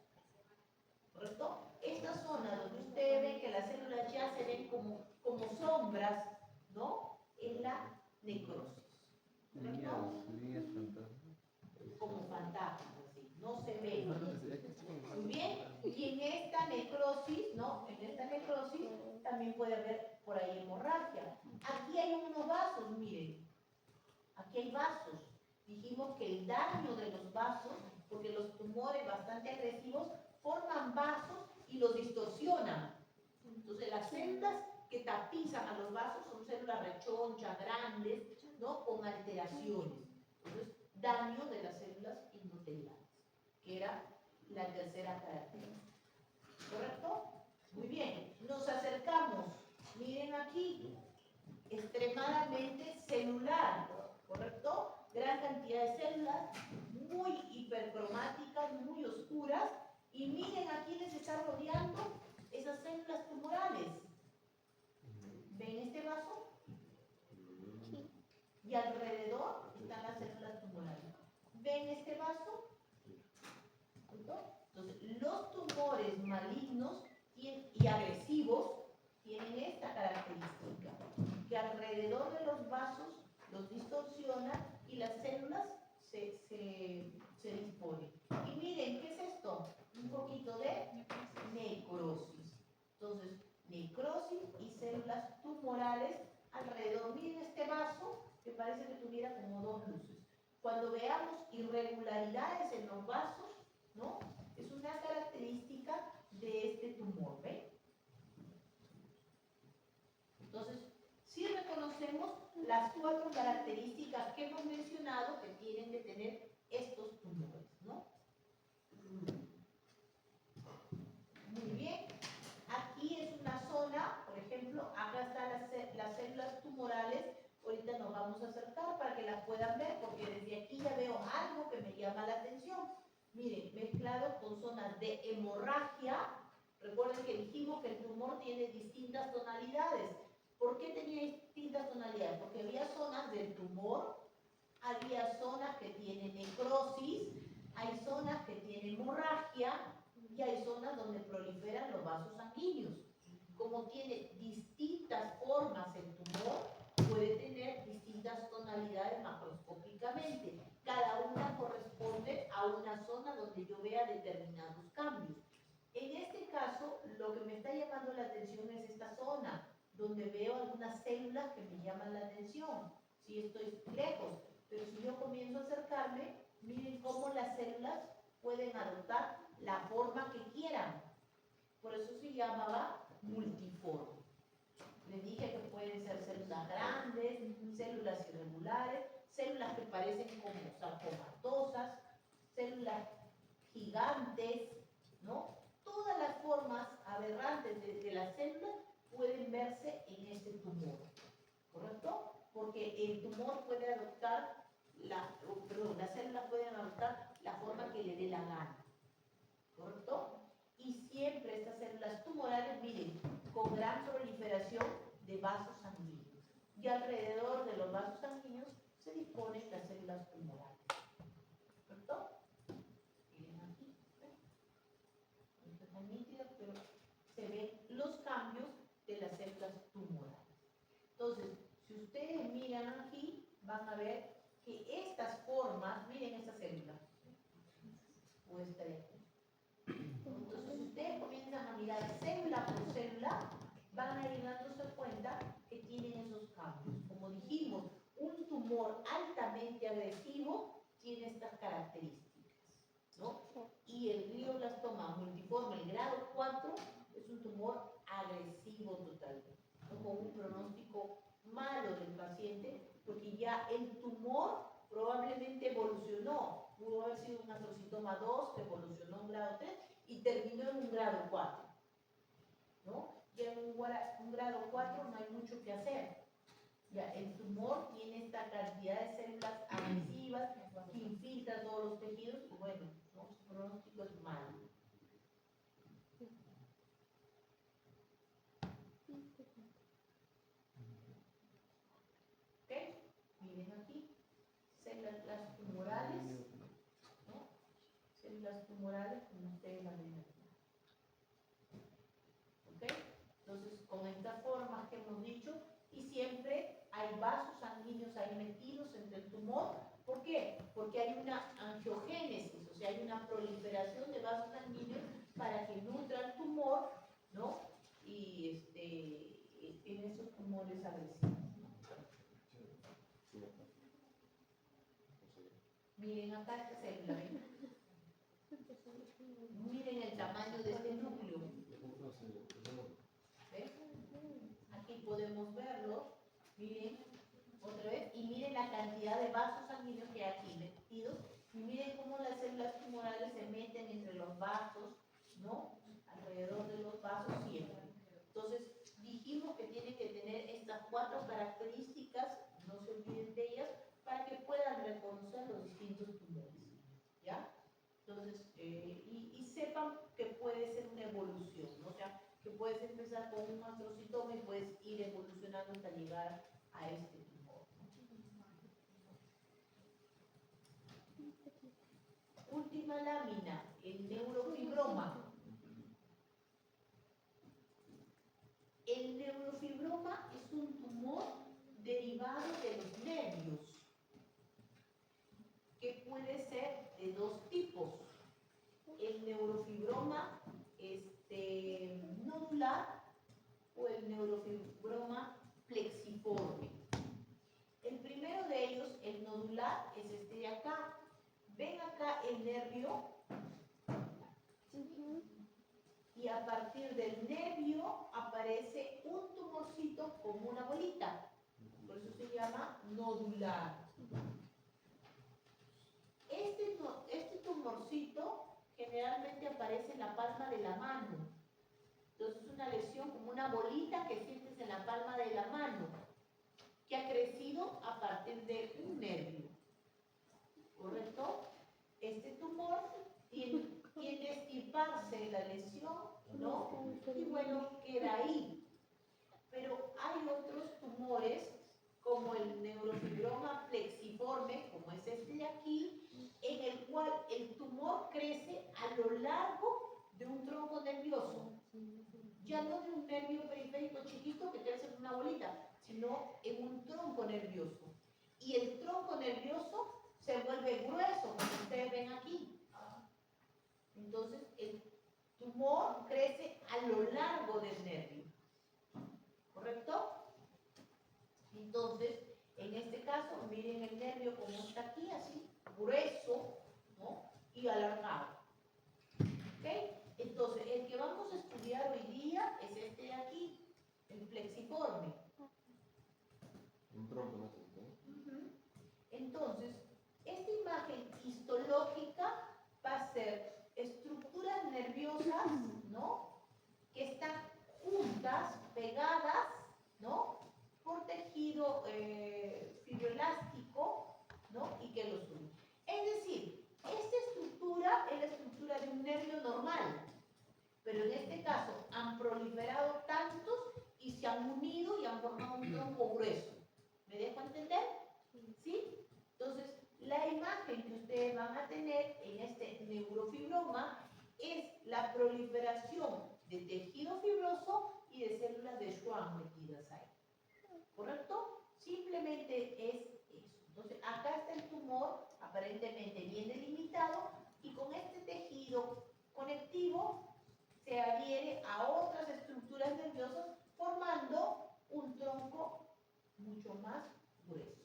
¿Correcto? Esta zona donde ustedes ven que las células ya se ven como sombras, ¿no? Es la necrosis. ¿Correcto? Como fantasmas, así, no se ve. Muy bien, y en esta necrosis, ¿no? En esta necrosis también puede haber por ahí hemorragia. Aquí hay unos vasos, miren. Aquí hay vasos. Dijimos que el daño de los vasos, porque los tumores bastante agresivos forman vasos y los distorsionan. Entonces las células que tapizan a los vasos son células rechonchas, grandes, ¿no? Con alteraciones. Entonces, daño de las células endoteliales, que era la tercera característica. ¿Correcto? Muy bien, nos acercamos. Miren aquí, extremadamente celular, ¿correcto? Gran cantidad de células, muy hipercromáticas, muy oscuras. Y miren, aquí les está rodeando esas células tumorales. ¿Ven este vaso? Y alrededor están las células tumorales. ¿Ven este vaso? Entonces, los tumores malignos y agresivos tienen esta característica, que alrededor de los vasos los distorsionan y las células se disponen. Y miren, ¿qué es esto? Un poquito de necrosis. Entonces, necrosis y células tumorales alrededor. Miren este vaso que parece que tuviera como dos luces. Cuando veamos irregularidades en los vasos, ¿no? Es una característica de este tumor, ¿ven? Entonces, sí reconocemos las 4 características que hemos mencionado que tienen que tener estos tumores, ¿no? Muy bien. Aquí es una zona, por ejemplo, acá están las células tumorales. Ahorita nos vamos a acercar para que las puedan ver, porque desde aquí ya veo algo que me llama la atención. Miren, mezclado con zonas de hemorragia. Recuerden que dijimos que el tumor tiene distintas tonalidades. ¿Por qué tenía distintas tonalidades? Porque había zonas del tumor, había zonas que tienen necrosis, hay zonas que tienen hemorragia y hay zonas donde proliferan los vasos sanguíneos. Como tiene distintas formas el tumor, puede tener distintas tonalidades macroscópicamente. Cada una corresponde a una zona donde yo vea determinados cambios. En este caso, lo que me está llamando la atención es esta zona, donde veo algunas células que me llaman la atención. Si estoy lejos, pero si yo comienzo a acercarme, miren cómo las células pueden adoptar la forma que quieran. Por eso se llamaba multiforme. Les dije que pueden ser células grandes, células irregulares, células que parecen como sarcomatosas, células gigantes, ¿no? Todas las formas aberrantes de las células pueden verse en este tumor, ¿correcto? Porque el tumor puede adoptar, las células pueden adoptar la forma que le dé la gana, ¿correcto? Y siempre estas células tumorales, miren, con gran proliferación de vasos sanguíneos. Y alrededor de los vasos sanguíneos se disponen las células tumorales, ¿correcto? Miren aquí, ¿ven? Esto está nítido, pero se ven los cambios de las células tumorales. Entonces, si ustedes miran aquí, van a ver que estas formas, miren esta célula, o esta de aquí. Entonces, si ustedes comienzan a mirar célula por célula, van a ir dándose cuenta que tienen esos cambios. Como dijimos, un tumor altamente agresivo tiene estas características, ¿no? Y el glioblastoma multiforme, el grado 4, es un tumor agresivo totalmente, ¿no? Con un pronóstico malo del paciente, porque ya el tumor probablemente evolucionó. Pudo haber sido un astrocitoma 2 que evolucionó a un grado 3 y terminó en un grado 4, ¿no? Ya en un grado 4 no hay mucho que hacer. Ya el tumor tiene esta cantidad de células agresivas que infiltran todos los tejidos y bueno, ¿no? Su pronóstico es malo. ¿Ok? Miren aquí, células tumorales, ¿no? Células tumorales como ustedes las ven aquí. ¿Ok? Entonces, con estas formas que hemos dicho, y siempre hay vasos sanguíneos ahí metidos entre el tumor. ¿Por qué? Porque hay una angiogénesis, o sea, hay una proliferación de vasos sanguíneos para que nutra el tumor, ¿no? Y en esos tumores agresivos. Miren acá esta célula, ¿ven? Miren el tamaño de este núcleo. ¿Ven? Aquí podemos verlo. Miren, otra vez. Y miren la cantidad de vasos sanguíneos que hay aquí metidos. Y miren cómo las células tumorales se meten entre los vasos, ¿no? Alrededor de los vasos siempre. Entonces, dijimos que tienen que tener estas 4 características, no se olviden de ellas, para que puedan reconocer los distintos tumores, ¿ya? Entonces, y sepan que puede ser una evolución, ¿no? O sea, que puedes empezar con un astrocitoma y puedes ir evolucionando hasta llegar a este tumor, ¿no? Última lámina, el neurofibroma. El neurofibroma es un tumor derivado de los nervios, que puede ser de 2 tipos. El neurofibroma nodular o el neurofibroma plexiforme. El primero de ellos, el nodular, es este de acá. Ven acá el nervio y a partir del nervio aparece un tumorcito como una bolita. Por eso se llama nodular. Este tumorcito generalmente aparece en la palma de la mano. Entonces es una lesión como una bolita que sientes en la palma de la mano, que ha crecido a partir de un nervio. ¿Correcto? Este tumor tiende a extirparse la lesión, ¿no? Y bueno, queda ahí. Pero hay otros tumores, como el neurofibroma plexiforme, como es este de aquí, en el cual el tumor crece a lo largo de un tronco nervioso. Ya no de un nervio periférico chiquito que crece en una bolita, sino en un tronco nervioso. Y el tronco nervioso se vuelve grueso, como ustedes ven aquí. Entonces, el tumor crece a lo largo del nervio. ¿Correcto? Entonces, en este caso, miren el nervio como está aquí, así, grueso, y alargado. ¿Ok? Entonces, el que vamos a estudiar hoy día es este de aquí, el flexiforme. Un tronco, ¿no? Ujú. Entonces, esta imagen histológica va a ser estructuras nerviosas, ¿no? Que están juntas, pegadas, ¿no? Por tejido fibroelástico, ¿no? Y que los une. Es decir, esta estructura es la estructura de un nervio normal, pero en este caso han proliferado tantos y se han unido y han formado un tronco grueso. ¿Me dejo entender? ¿Sí? Entonces, la imagen que ustedes van a tener en este neurofibroma es la proliferación de tejido fibroso y de células de Schwann metidas ahí. ¿Correcto? Simplemente es eso. Entonces, acá está el tumor aparentemente bien delimitado y con este tejido conectivo se adhiere a otras estructuras nerviosas formando un tronco mucho más grueso.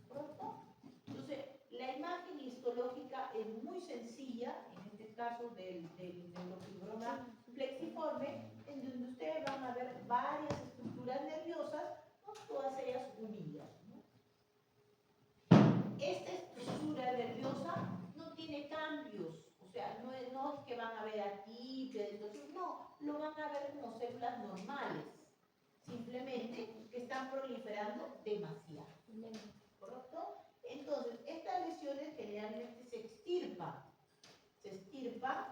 ¿Correcto? Entonces, la imagen histológica es muy sencilla, en este caso del neurofibroma flexiforme, en donde ustedes van a ver varias estructuras nerviosas, ¿no? Todas ellas unidas, ¿no? Esta estructura nerviosa no tiene cambios, o sea, no es que van a ver aquí, no, lo van a ver como células normales, simplemente que están proliferando demasiado. ¿Correcto? Entonces, estas lesiones generalmente se extirpan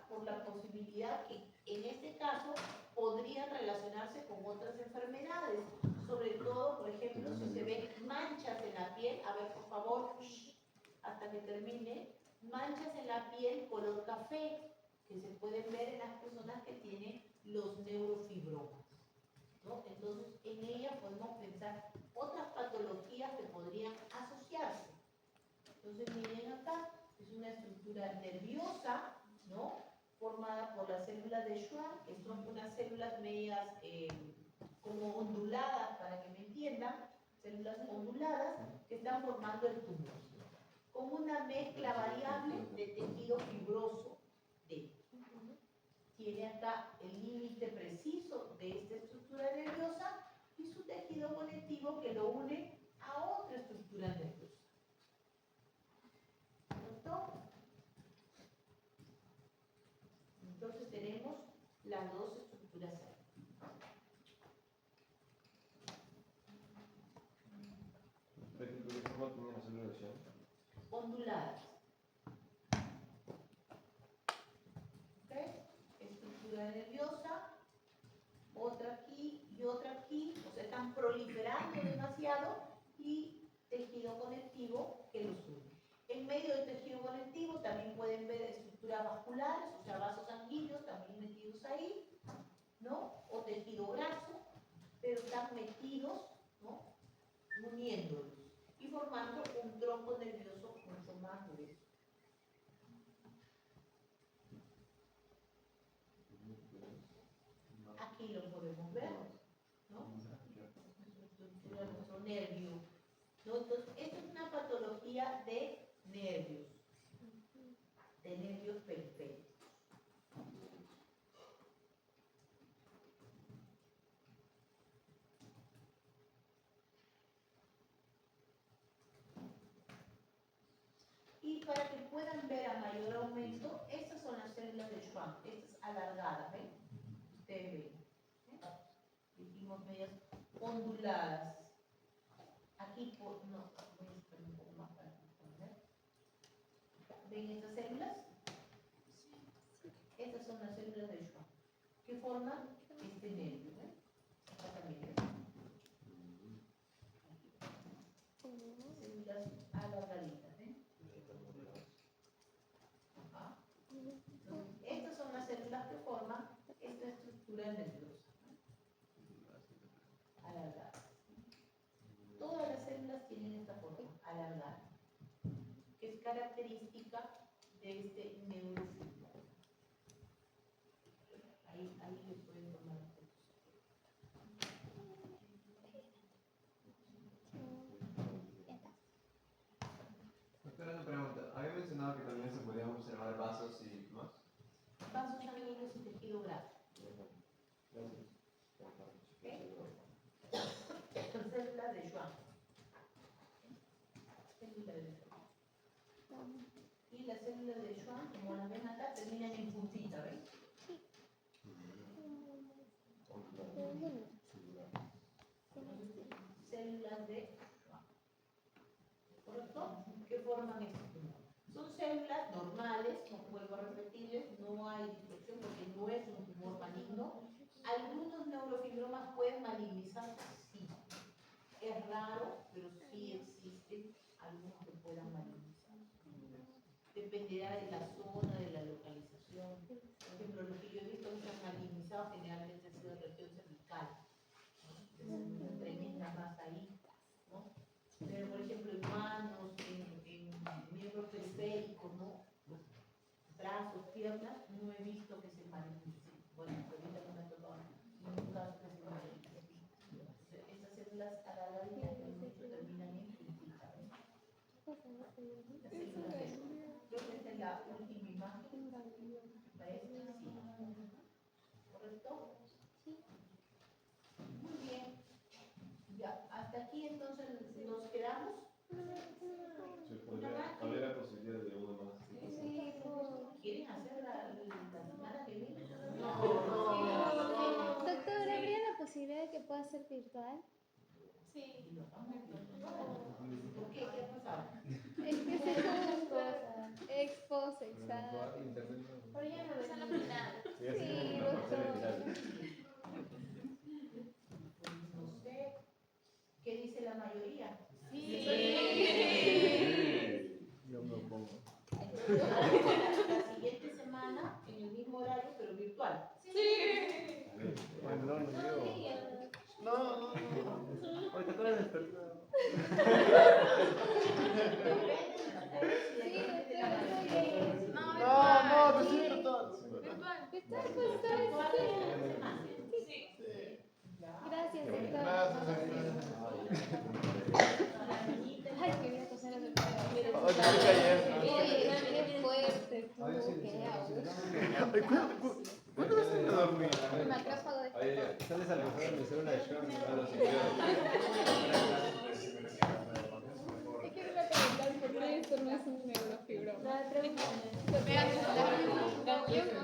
por la posibilidad que en este caso podrían relacionarse con otras enfermedades, sobre todo, por ejemplo, si se ven manchas en la piel, a ver, por favor, hasta que termine, manchas en la piel color café, que se pueden ver en las personas que tienen los neurofibromas, ¿no? Entonces, en ella podemos pensar otras patologías que podrían asociarse. Entonces, miren acá, es una estructura nerviosa, ¿no? Formada por las células de Schwann, que son unas células medias como onduladas, para que me entiendan, células onduladas que están formando el tumor, con una mezcla variable de tejido fibroso dentro. Tiene acá el límite preciso de esta estructura nerviosa y su tejido conectivo que lo une a otra estructura nerviosa. ¿Correcto? Entonces tenemos las dos estructuras ahí. ¿De qué forma tenía la célula de Schwann? Onduladas. ¿Ok? Estructura nerviosa, otra aquí y otra aquí, o sea, están proliferando demasiado y tejido conectivo que los une. En medio del tejido conectivo también pueden ver estructuras vasculares, o sea, vasos sanguíneos también metidos ahí, ¿no? O tejido graso, pero están metidos, ¿no? Uniéndolos y formando un tronco nervioso mucho más grueso. Aquí lo podemos ver, ¿no? Estructura de nuestro nervio, ¿no? Entonces, esta es una patología de nervios periféricos. Y para que puedan ver a mayor aumento, estas son las células de Schwann, estas alargadas, ¿ven? Ustedes ven. Dijimos medias onduladas. Aquí, no, voy a esperar un poco más para entender. ¿Ven estas células? Estas son las células de Schwann, que forman este nervio, ¿ven? Acá también, ¿ven? Células alargaditas, ¿ven? Ajá. Entonces, estas son las células que forman esta estructura nerviosa, ¿no? Alargada. Todas las células tienen esta forma, alargada, que es característica de este neurofibroma. Ahí le pueden tomar fotos. Doctora, una pregunta. Había mencionado que también se podían observar vasos y más. Vasos sanguíneos y tejido graso. Células de Schwann. Células de Schwann. Y las células de Schwann, como las ven acá, terminan en puntita, ¿ven? Células de Schwann. ¿Correcto? ¿Qué forman este tumor? Son células normales, como vuelvo a repetirles, no hay distorsión porque no es un tumor maligno. Algunos neurofibromas pueden malignizarse, sí. Es raro, pero sí existen algunos que puedan malignizar. Dependerá de la zona, de la localización. Por ejemplo, los que yo he visto que se han malignizado generalmente han sido región cervical. ¿No? Es una tremenda masa ahí. ¿No? Pero, por ejemplo, en manos, en miembros periféricos, ¿no? Brazos, piernas, no he visto que se malignicen. Bueno, ahorita no me ha tocado ningún caso que se malignicen. Estas células alargadas terminan en puntita, ¿ven? Las células de Schwann. Creo que esta es la última imagen. ¿Parece? Sí. ¿Correcto? Sí. Muy bien. Ya, hasta aquí entonces nos quedamos. Habría la posibilidad de uno más. Sí, ¿Quieren hacer la semana que viene? Doctor, ¿habría la posibilidad de que pueda ser virtual? Sí. ¿Por qué? ¿Qué ha pasado? Es que se expose, exacto. Internet no. Pero ya no Esa es la final. Sí, doctor. No sé. ¿Qué dice la mayoría? Yo me opongo. La siguiente semana, en el mismo horario, pero virtual. Bueno, no, no, yo. No. Ahorita acabo de despertar. No, pues sí, virtual. Virtual. Virtual, pues, Sí. Gracias, doctor. Gracias. Ay, quería coser a doctor. Oye, qué Oye, qué fuerte. A ver si. ¿Cuándo vas a dormir? Me acá pago de Ahí, Sales al pasado de mi célula de Schwann.